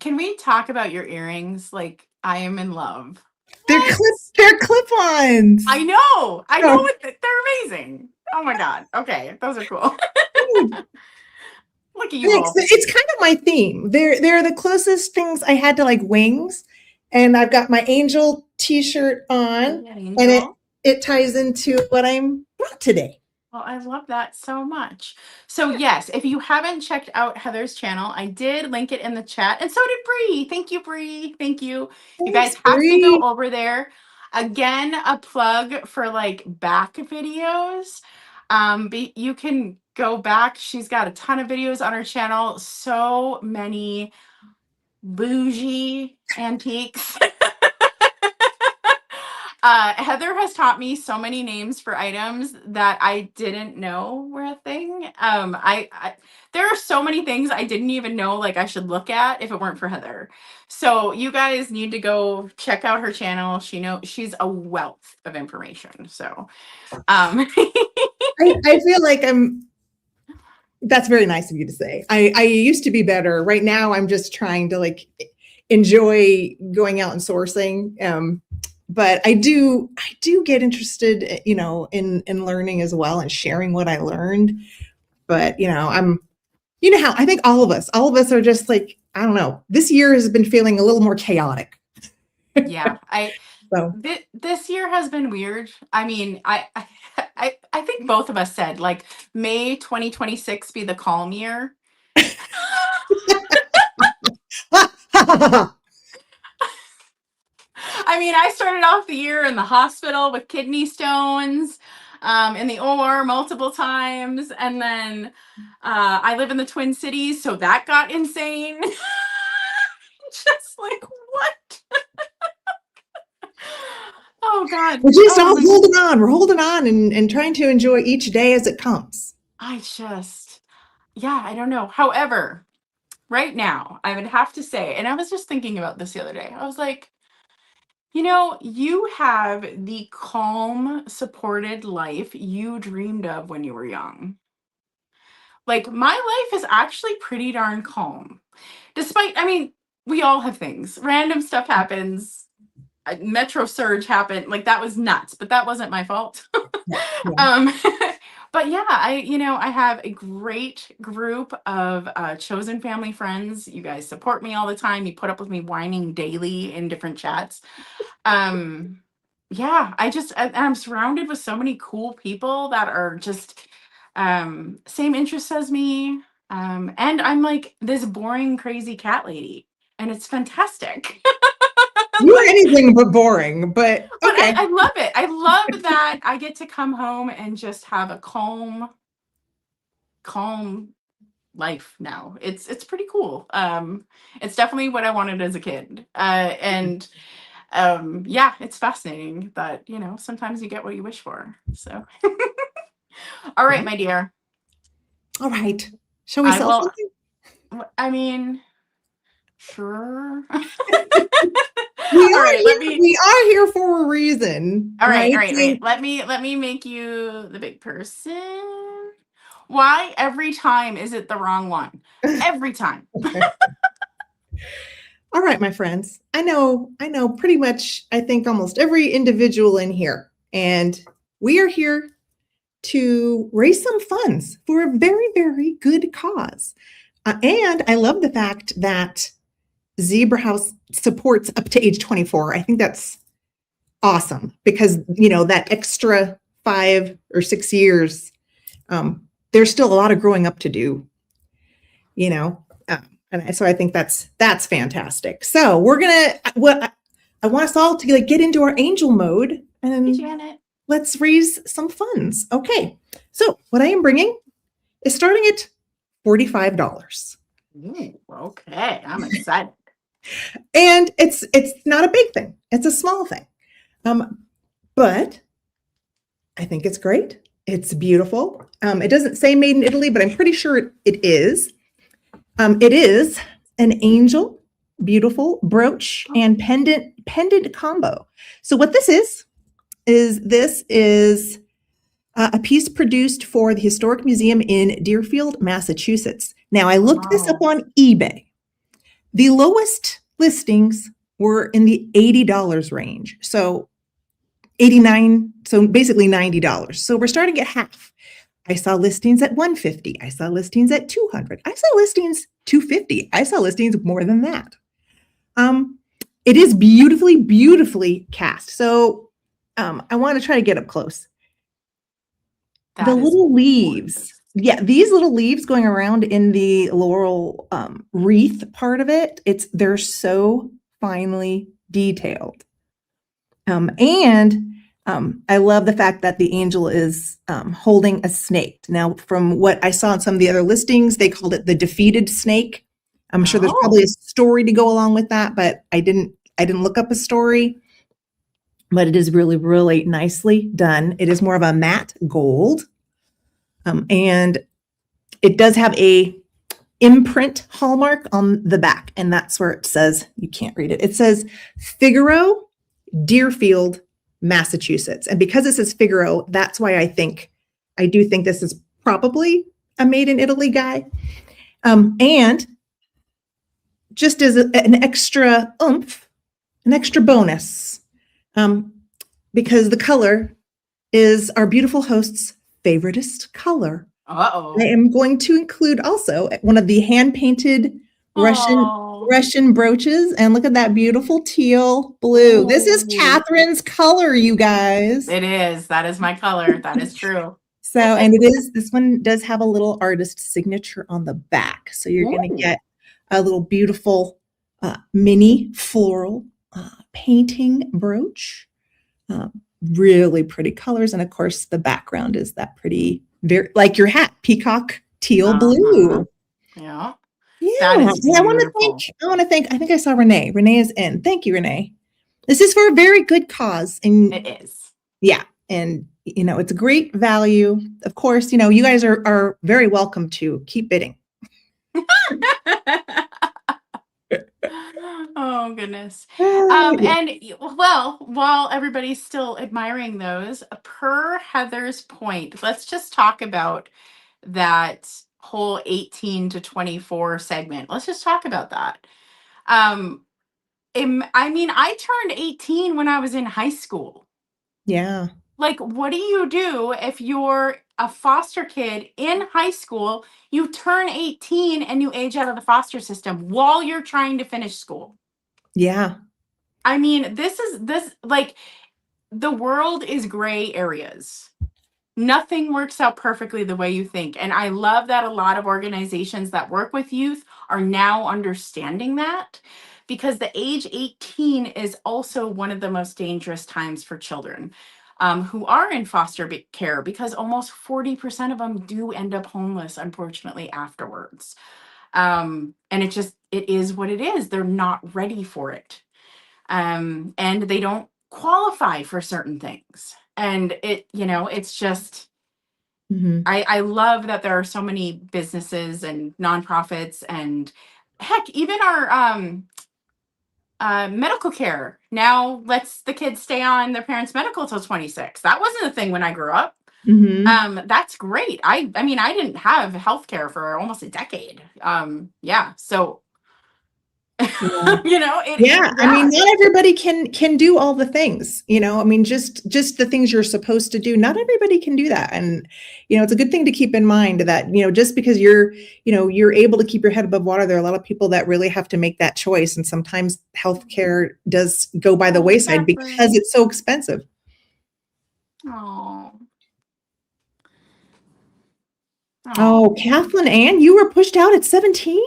Can we talk about your earrings? Like, I am in love. They're clip-ons. I know. They're amazing. Oh my God. Okay. Those are cool. Look at you all. It's kind of my theme. They're the closest things I had to like wings. And I've got my angel t-shirt on, and it ties into what I'm brought today. Well, I love that so much. So yes, if you haven't checked out Heather's channel, I did link it in the chat, and so did Bree. Thank you, Bree. Thank you. You guys have to go over there. Again, a plug for like back videos. You can go back. She's got a ton of videos on her channel. So many bougie antiques. Heather has taught me so many names for items that I didn't know were a thing. There are so many things I didn't even know like I should look at if it weren't for Heather. So you guys need to go check out her channel. She's a wealth of information. So I feel like that's very nice of you to say. I used to be better. Right now I'm just trying to like enjoy going out and sourcing. But I do get interested, in learning as well and sharing what I learned. But, how I think all of us are just like, I don't know. This year has been feeling a little more chaotic. Yeah, So this year has been weird. I mean, I think both of us said like May 2026 be the calm year. I mean, I started off the year in the hospital with kidney stones, in the OR multiple times, and then I live in the Twin Cities, so that got insane. Just like what? Oh God. we're just Oh all my holding on. We're holding on and trying to enjoy each day as it comes. Yeah, I don't know. However, right now, I would have to say, and I was just thinking about this the other day. I was like, you have the calm, supported life you dreamed of when you were young. Like, my life is actually pretty darn calm. Despite, I mean, we all have things. Random stuff happens. A metro surge happened. Like, that was nuts, but that wasn't my fault. Yeah. um, but yeah, I have a great group of chosen family friends. You guys support me all the time. You put up with me whining daily in different chats. Yeah, I'm surrounded with so many cool people that are just same interests as me. And I'm like this boring, crazy cat lady, and it's fantastic. You're anything but boring, but But okay. I love it. I love that I get to come home and just have a calm life now. It's pretty cool. It's definitely what I wanted as a kid. And yeah, it's fascinating that, sometimes you get what you wish for. So all right, my dear. All right. Shall we I sell will something? I mean, sure. We All are right, here. We are here for a reason, all right, right? all right, right. Let me make you the big person. Why every time is it the wrong one? Every time. All right, my friends. I know pretty much, I think almost every individual in here, and we are here to raise some funds for a very, very good cause. And I love the fact that Zebra House supports up to age 24. I think that's awesome because, that extra 5 or 6 years, there's still a lot of growing up to do, and so I think that's fantastic. So we're gonna, I want us all to get into our angel mode Hey, and Janet. let's raise some funds. Okay, so what I am bringing is starting at $45. Ooh, okay, I'm excited. And it's not a big thing. It's a small thing. But I think it's great. It's beautiful. It doesn't say made in Italy, but I'm pretty sure it is. It is an angel, beautiful brooch and pendant combo. So what this is a piece produced for the Historic Museum in Deerfield, Massachusetts. Now I looked this up on eBay. The lowest listings were in the $80 range. So 89, so basically $90. So we're starting at half. I saw listings at $150. I saw listings at $200. I saw listings $250. I saw listings more than that. It is beautifully, beautifully cast. So I want to try to get up close. The little leaves. Yeah, these little leaves going around in the laurel wreath part of it, they're so finely detailed. And I love the fact that the angel is holding a snake. Now, from what I saw in some of the other listings, they called it the defeated snake. I'm sure there's probably a story to go along with that, but I didn't look up a story. But it is really, really nicely done. It is more of a matte gold. And it does have a imprint hallmark on the back, and that's where it says, you can't read it. It says Figaro, Deerfield, Massachusetts. And because it says Figaro, that's why I do think this is probably a made in Italy guy. And just as an extra oomph, an extra bonus, because the color is our beautiful host's favoriteest color. Uh-oh. I am going to include also one of the hand-painted Russian Russian brooches, and look at that beautiful teal blue. This is Ooh. Katherine's color, you guys. It is. That is my color. That is true. So, and it is, this one does have a little artist signature on the back. So you're going to Ooh. get a little beautiful mini floral painting brooch. Really pretty colors. And of course, the background is that pretty, very like your hat, peacock teal blue. Yeah. Yeah. That is I want to thank, I think I saw Renee. Renee is in. Thank you, Renee. This is for a very good cause. And It is. yeah. And, you know, it's a great value. Of course, you know, you guys are very welcome to keep bidding. Oh, goodness. And well, while everybody's still admiring those, per Heather's point, let's just talk about that whole 18 to 24 segment. Let's just talk about that. I mean, I turned 18 when I was in high school. Yeah. Like, what do you do if you're a foster kid in high school? You turn 18 and you age out of the foster system while you're trying to finish school. Yeah. I mean, this like the world is gray areas. Nothing works out perfectly the way you think. And I love that a lot of organizations that work with youth are now understanding that, because the age 18 is also one of the most dangerous times for children who are in foster care, because almost 40% of them do end up homeless, unfortunately, afterwards. And it is what it is. They're not ready for it. And they don't qualify for certain things. And it's just, I love that there are so many businesses and nonprofits, and heck, even our medical care now lets the kids stay on their parents' medical till 26. That wasn't a thing when I grew up. That's great. I mean, I didn't have health care for almost a decade. So Yeah. I mean, not everybody can do all the things, you know, I mean, just the things you're supposed to do. Not everybody can do that. And, you know, it's a good thing to keep in mind that, you know, just because you're able to keep your head above water, there are a lot of people that really have to make that choice. And sometimes healthcare does go by the wayside because it's so expensive. Oh, Kathleen Ann, you were pushed out at 17?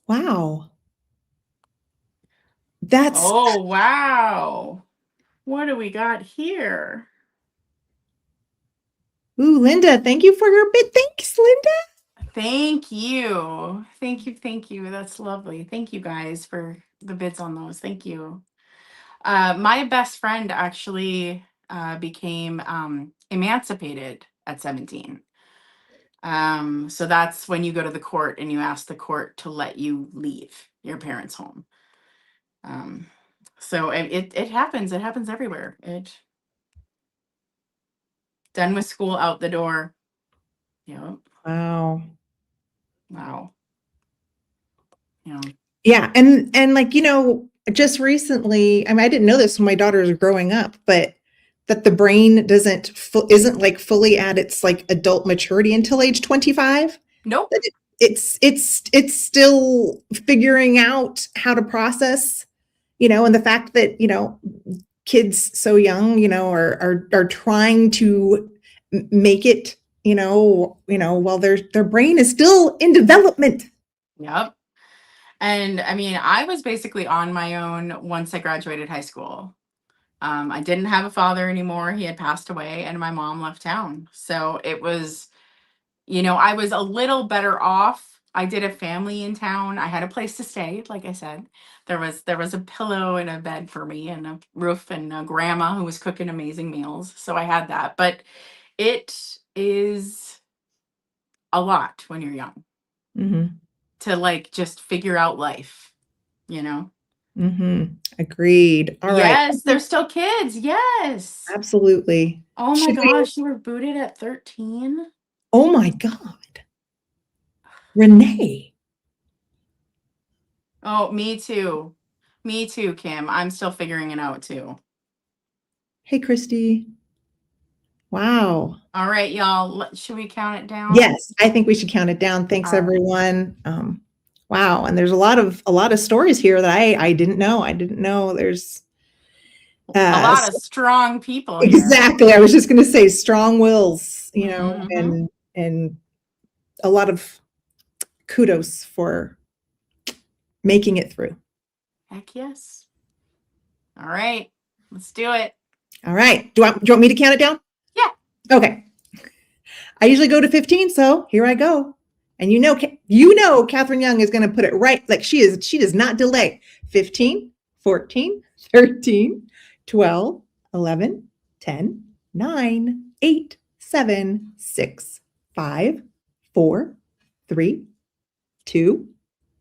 Wow. Oh, wow. What do we got here? Ooh, Linda, thank you for your bid. Thanks, Linda. Thank you. Thank you. That's lovely. Thank you guys for the bids on those. Thank you. My best friend actually became emancipated at 17. So that's when you go to the court and you ask the court to let you leave your parents' home. So it happens. It happens everywhere. Done with school, out the door. Yep. Wow. Yeah. Yeah. And like, you know, just recently, I mean, I didn't know this when my daughter was growing up, but that the brain isn't like fully at its like adult maturity until age 25. Nope. It's still figuring out how to process, you know, and the fact that, you know, kids so young, you know, are trying to make it, you know, while their brain is still in development. Yep. And I mean, I was basically on my own once I graduated high school. I didn't have a father anymore. He had passed away, and my mom left town. So it was, you know, I was a little better off. I did a family in town. I had a place to stay. Like I said, there was a pillow and a bed for me, and a roof, and a grandma who was cooking amazing meals. So I had that, but it is a lot when you're young to like just figure out life, you know? Agreed. All right. Yes, they're still kids. Yes. Absolutely. Oh my gosh, you were booted at 13? Oh my God. Renee. Oh, me too. Me too, Kim. I'm still figuring it out too. Hey, Christy. Wow. All right, y'all. Should we count it down? Yes, I think we should count it down. Thanks, All right. everyone. Wow. And there's a lot of stories here that I didn't know. I didn't know there's A lot so of strong people here. exactly. I was just going to say strong wills, Mhm. and a lot of kudos for making it through. Heck yes. All right, let's do it. All right. Do you want me to count it down? Yeah. Okay. I usually go to 15, so here I go. And Catherine Young is going to put it right like she is. She does not delay. 15, 14, 13, 12, 11, 10, 9, 8, 7, 6, 5, 4, 3, 2,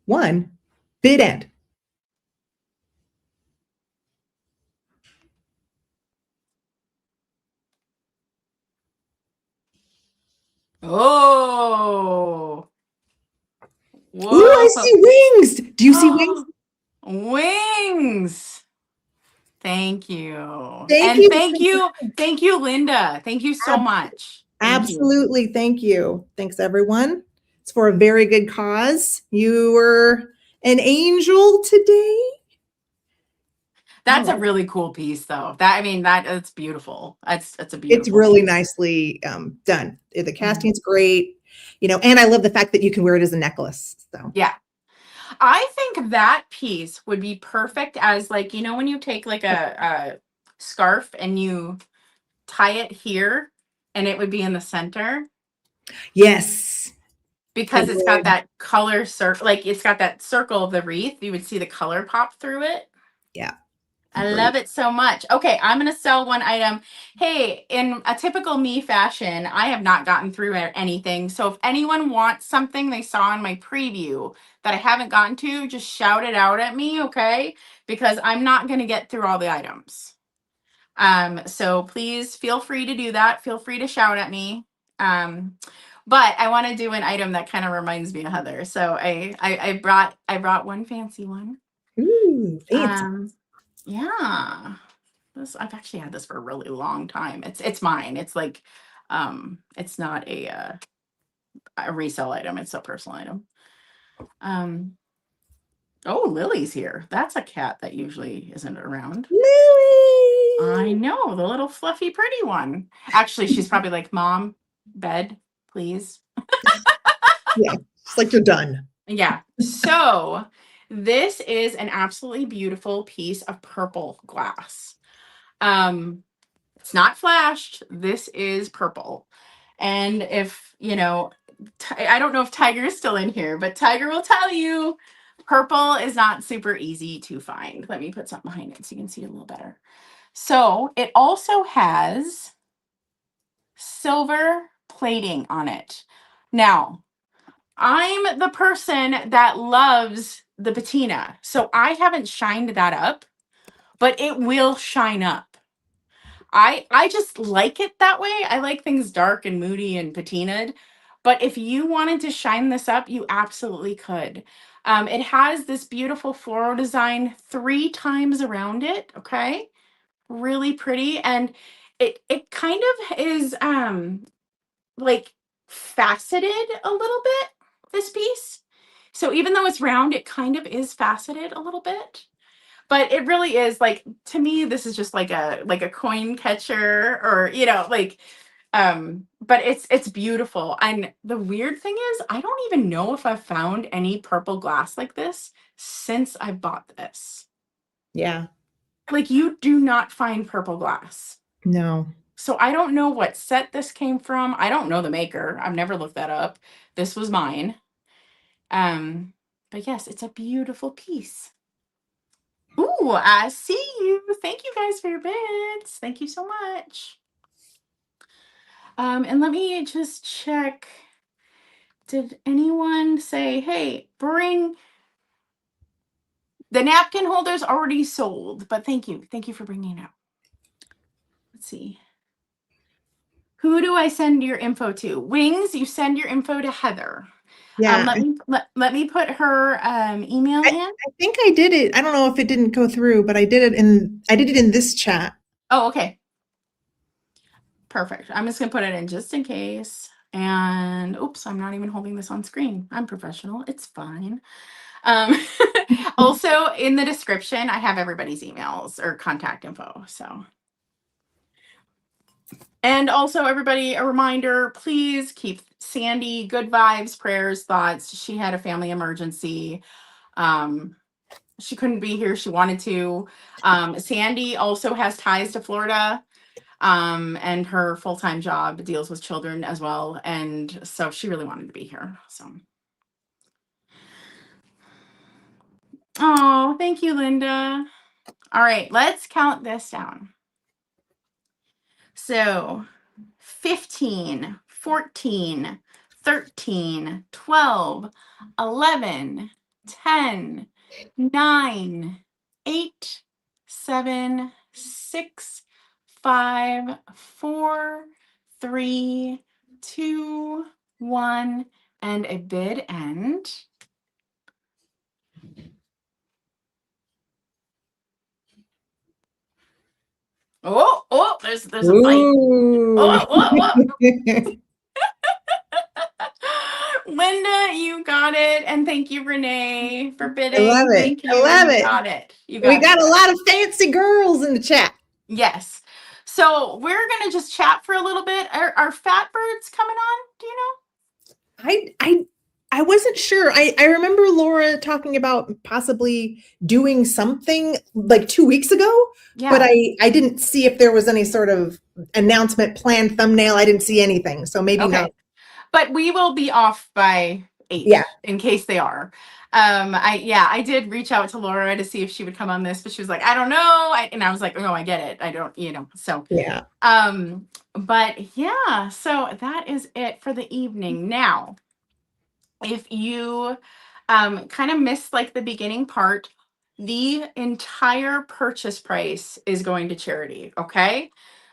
1. Bid end. Oh. Ooh, I Whoa. see wings. Do you see wings? Wings. Thank you. Thank And you. thank you, Linda. Thank you so much. Thank you. Absolutely. Thank you. Thanks, everyone. It's for a very good cause. You were an angel today. That's a Oh, really cool piece, though. It's beautiful. It's a it's beautiful really piece. nicely done. The casting's great, and I love the fact that you can wear it as a necklace. So Yeah. I think that piece would be perfect as like, when you take like a scarf and you tie it here and it would be in the center yes, because it it's got would. that color circle, like it's got that circle of the wreath. You would see the color pop through it. Yeah, I great. love it so much. Okay, I'm going to sell one item. Hey, in a typical me fashion, I have not gotten through anything. So if anyone wants something they saw in my preview that I haven't gotten to, just shout it out at me, okay? Because I'm not going to get through all the items. So please feel free to do that. Feel free to shout at me. But I want to do an item that kind of reminds me of Heather. So I brought one fancy one. Ooh, fancy. Yeah. I've actually had this for a really long time. It's mine. It's like it's not a resale item, it's a personal item. Oh, Lily's here. That's a cat that usually isn't around. Lily. I know, the little fluffy pretty one. Actually, she's probably like, "Mom, bed, please." Yeah, it's like you're done. Yeah. So, this is an absolutely beautiful piece of purple glass. It's not flashed. This is purple. And if, I don't know if Tiger is still in here, but Tiger will tell you purple is not super easy to find. Let me put something behind it so you can see it a little better. So it also has silver plating on it. Now, I'm the person that loves the patina. So I haven't shined that up, but it will shine up. I just like it that way. I like things dark and moody and patinaed. But if you wanted to shine this up, you absolutely could. It has this beautiful floral design 3 times around it. Okay, really pretty, and it kind of is like faceted a little bit. This piece, so even though it's round, it kind of is faceted a little bit. But it really is like, to me, this is just like a coin catcher, or but it's beautiful. And the weird thing is, I don't even know if I've found any purple glass like this since I bought this. Yeah. Like, you do not find purple glass. No. So I don't know what set this came from. I don't know the maker. I've never looked that up. This was mine. But yes, it's a beautiful piece. Ooh, I see you. Thank you guys for your bids. Thank you so much. And let me just check. Did anyone say, hey, bring the napkin holders already sold? But thank you. Thank you for bringing it up. Let's see. Who do I send your info to? Wings, you send your info to Heather. Yeah. Let me put her email in. I think I did it. I don't know if it didn't go through, but I did it in this chat. Oh, okay. Perfect. I'm just gonna put it in just in case. And oops, I'm not even holding this on screen. I'm professional. It's fine. Um, also, in the description, I have everybody's emails or contact info. So, and also, everybody, a reminder: please keep Sandy good vibes, prayers, thoughts. She had a family emergency. She couldn't be here. She wanted to. Sandy also has ties to Florida. And her full-time job deals with children as well. And so she really wanted to be here. So, oh, thank you, Linda. All right, let's count this down. So 15, 14, 13, 12, 11, 10, 9, 8, 7, 6, 5, 4, 3, 2, 1, and a bid end. Oh, there's a fight. Whoa. Linda, you got it. And thank you, Renee, for bidding. I love it. Thank you. I love You it. got it. You We got got it. a lot of fancy girls in the chat. Yes. So we're going to just chat for a little bit. Are fat birds coming on? Do you know? I wasn't sure. I remember Laura talking about possibly doing something like 2 weeks ago, Yeah. but I didn't see if there was any sort of announcement plan, thumbnail. I didn't see anything. So maybe Okay. not. But we will be off by 8 Yeah. in case they are. I did reach out to Laura to see if she would come on this, but she was like, I don't know. And I was like, oh, I get it. I don't, so Yeah. but yeah, so that is it for the evening. Now, if you kind of missed like the beginning part, the entire purchase price is going to charity, okay?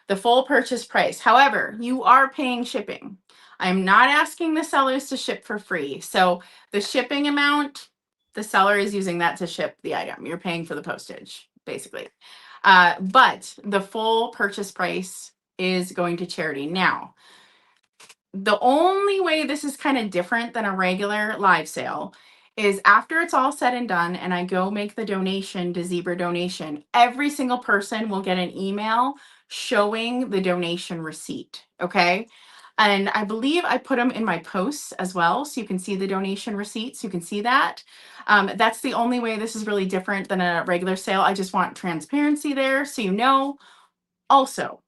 The full purchase price. However, you are paying shipping. I'm not asking the sellers to ship for free. So the shipping amount, the seller is using that to ship the item. You're paying for the postage, basically. But the full purchase price is going to charity. Now, the only way this is kind of different than a regular live sale is after it's all said and done and I go make the donation to Zebra Donation, every single person will get an email showing the donation receipt. Okay. And I believe I put them in my posts as well. So you can see the donation receipts. You can see that. That's the only way this is really different than a regular sale. I just want transparency there. So you know. Also,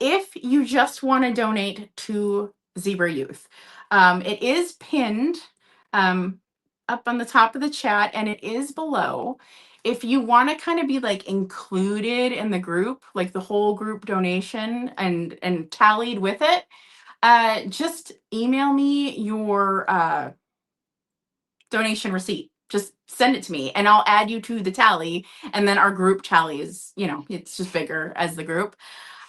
if you just want to donate to Zebra Youth, it is pinned up on the top of the chat and it is below. If you want to kind of be like included in the group, like the whole group donation and tallied with it, just email me your donation receipt. Just send it to me and I'll add you to the tally. And then our group tally is, it's just bigger as the group.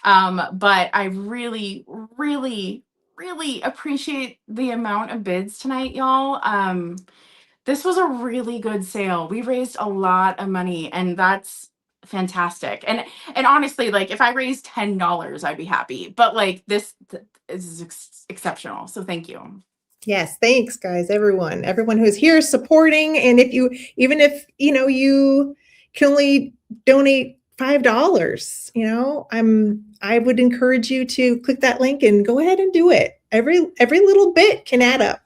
But I really, really, really appreciate the amount of bids tonight, y'all. This was a really good sale. We raised a lot of money and that's fantastic. And honestly, like if I raised $10, I'd be happy. But like this is exceptional. So thank you. Yes, thanks, guys. Everyone who's here supporting, and even if you can only donate $5, I would encourage you to click that link and go ahead and do it. Every little bit can add up.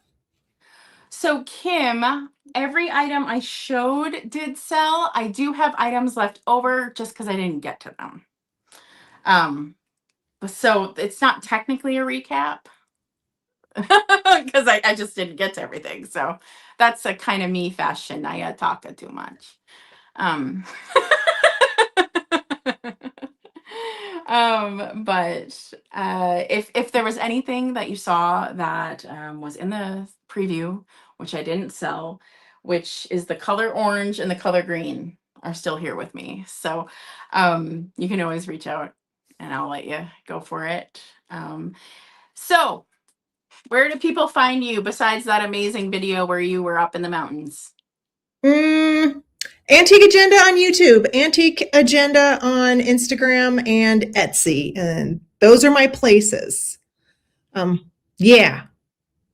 So Kim, every item I showed did sell. I do have items left over just because I didn't get to them. So it's not technically a recap. Because I just didn't get to everything. So that's a kind of me fashion. I talk too much. But if there was anything that you saw that was in the preview, which I didn't sell, which is the color orange and the color green are still here with me. So you can always reach out and I'll let you go for it. So where do people find you besides that amazing video where you were up in the mountains? Antique Agenda on YouTube, Antique Agenda on Instagram and Etsy. And those are my places. Yeah.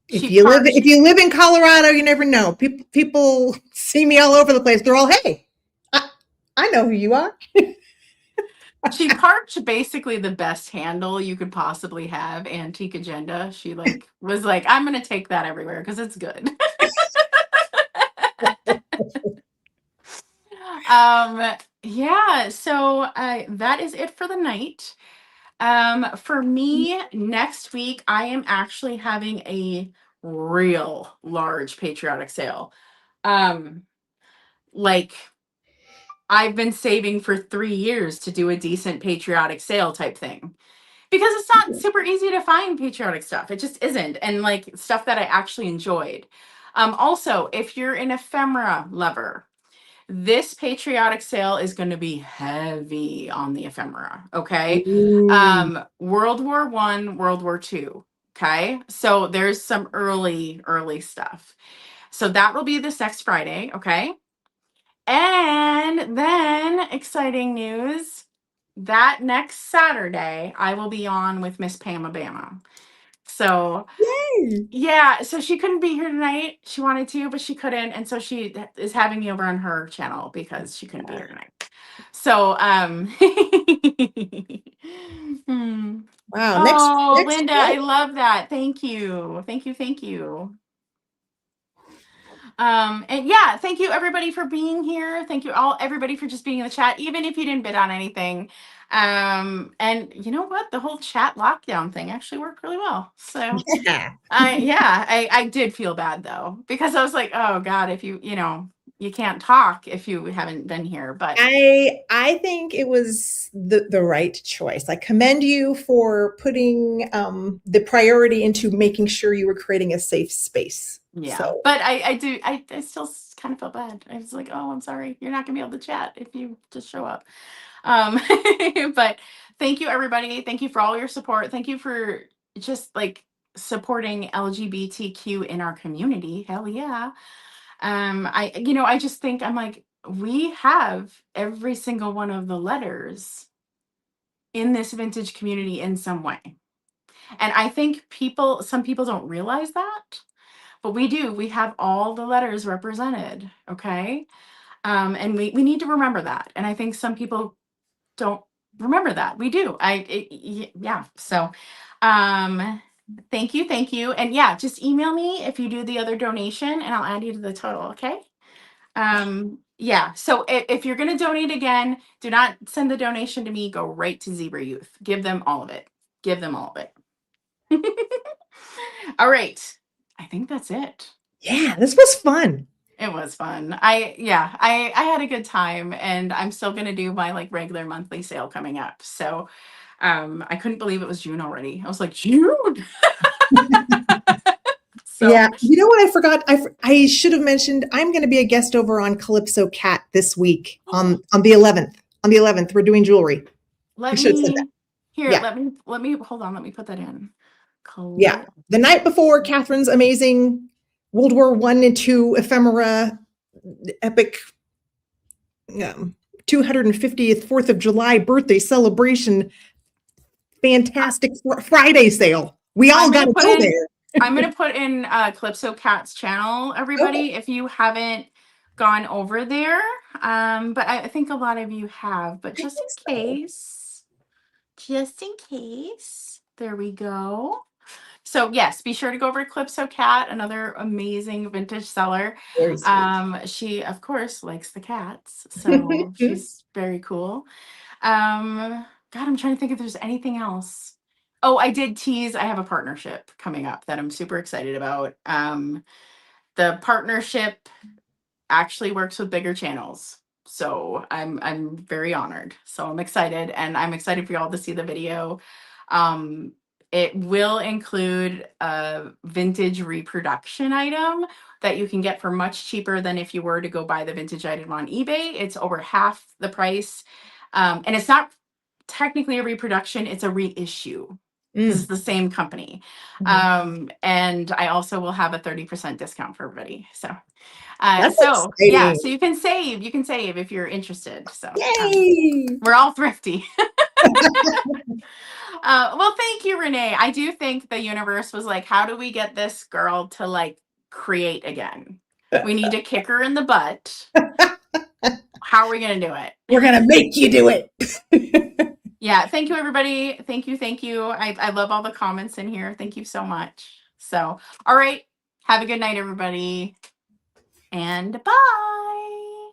She If you live in Colorado, you never know. People see me all over the place. They're all, hey, I know who you are. She parked basically the best handle you could possibly have, Antique Agenda. She was like, I'm gonna take that everywhere because it's good. Yeah, so that is it for the night. For me, next week I am actually having a real large patriotic sale. Like I've been saving for 3 years to do a decent patriotic sale type thing. Because it's not super easy to find patriotic stuff. It just isn't. And like stuff that I actually enjoyed. Also, if you're an ephemera lover, this patriotic sale is going to be heavy on the ephemera. Okay. Ooh. World War I, World War II. Okay. So there's some early stuff. So that will be this next Friday. Okay. And then exciting news. That next Saturday, I will be on with Miss Pam Obama. So, Yay. yeah, so she couldn't be here tonight. She wanted to, but she couldn't. And so she is having me over on her channel because she couldn't be here tonight. So, hmm. Wow. Oh, Next Linda, I Friday. love that. Thank you. Thank you. Thank you. And yeah, thank you everybody for being here. Thank you everybody for just being in the chat, even if you didn't bid on anything. And you know what? The whole chat lockdown thing actually worked really well. So I did feel bad though, because I was like, oh God, if you can't talk if you haven't been here. But I think it was the right choice. I commend you for putting the priority into making sure you were creating a safe space. yeah, So but I still kind of felt bad. I was like, oh, I'm sorry, you're not gonna be able to chat if you just show up. But thank you everybody. Thank you for all your support. Thank you for just like supporting LGBTQ in our community. Hell yeah. I just think I'm like, we have every single one of the letters in this vintage community in some way. And I think some people don't realize that, but we do. We have all the letters represented. Okay. And we need to remember that. And I think some people don't remember that. We do. Yeah. So, thank you. And yeah, just email me if you do the other donation and I'll add you to the total. Okay. Yeah. So if you're going to donate again, do not send the donation to me. Go right to Zebra Youth. Give them all of it. Give them all of it. All right. I think that's it. yeah, this was fun. It was fun. I had a good time, and I'm still gonna do my like regular monthly sale coming up. So I couldn't believe it was June already. I was like, June. So Yeah, you know what I forgot? I should have mentioned I'm going to be a guest over on Calypso Cat this week on the 11th. On the 11th, we're doing jewelry. let should have said me here, Yeah. let me hold on, let me put that in. Yeah, the night before Catherine's amazing World War I and II ephemera epic 250th 4th of July birthday celebration fantastic Friday sale. We all got to go there. I'm gonna put in Calypso Cat's channel, everybody, if you haven't gone over there. But I think a lot of you have, but just in case, there we go. So yes, be sure to go over to Calypso Cat, another amazing vintage seller. Very sweet. She of course likes the cats, so she's very cool. God, I'm trying to think if there's anything else. Oh, I did tease. I have a partnership coming up that I'm super excited about. The partnership actually works with bigger channels, so I'm very honored. So I'm excited, and I'm excited for y'all to see the video. It will include a vintage reproduction item that you can get for much cheaper than if you were to go buy the vintage item on eBay. It's over half the price. And it's not technically a reproduction, it's a reissue. This is the same company. And I also will have a 30% discount for everybody. So yeah, so you can save if you're interested. So yay! we're all thrifty. Well, thank you, Renee. I do think the universe was like, how do we get this girl to like create again? We need to kick her in the butt. How are we going to do it? We're going to make you do it. Yeah. Thank you, everybody. Thank you. Thank you. I love all the comments in here. Thank you so much. So, all right. Have a good night, everybody. And bye.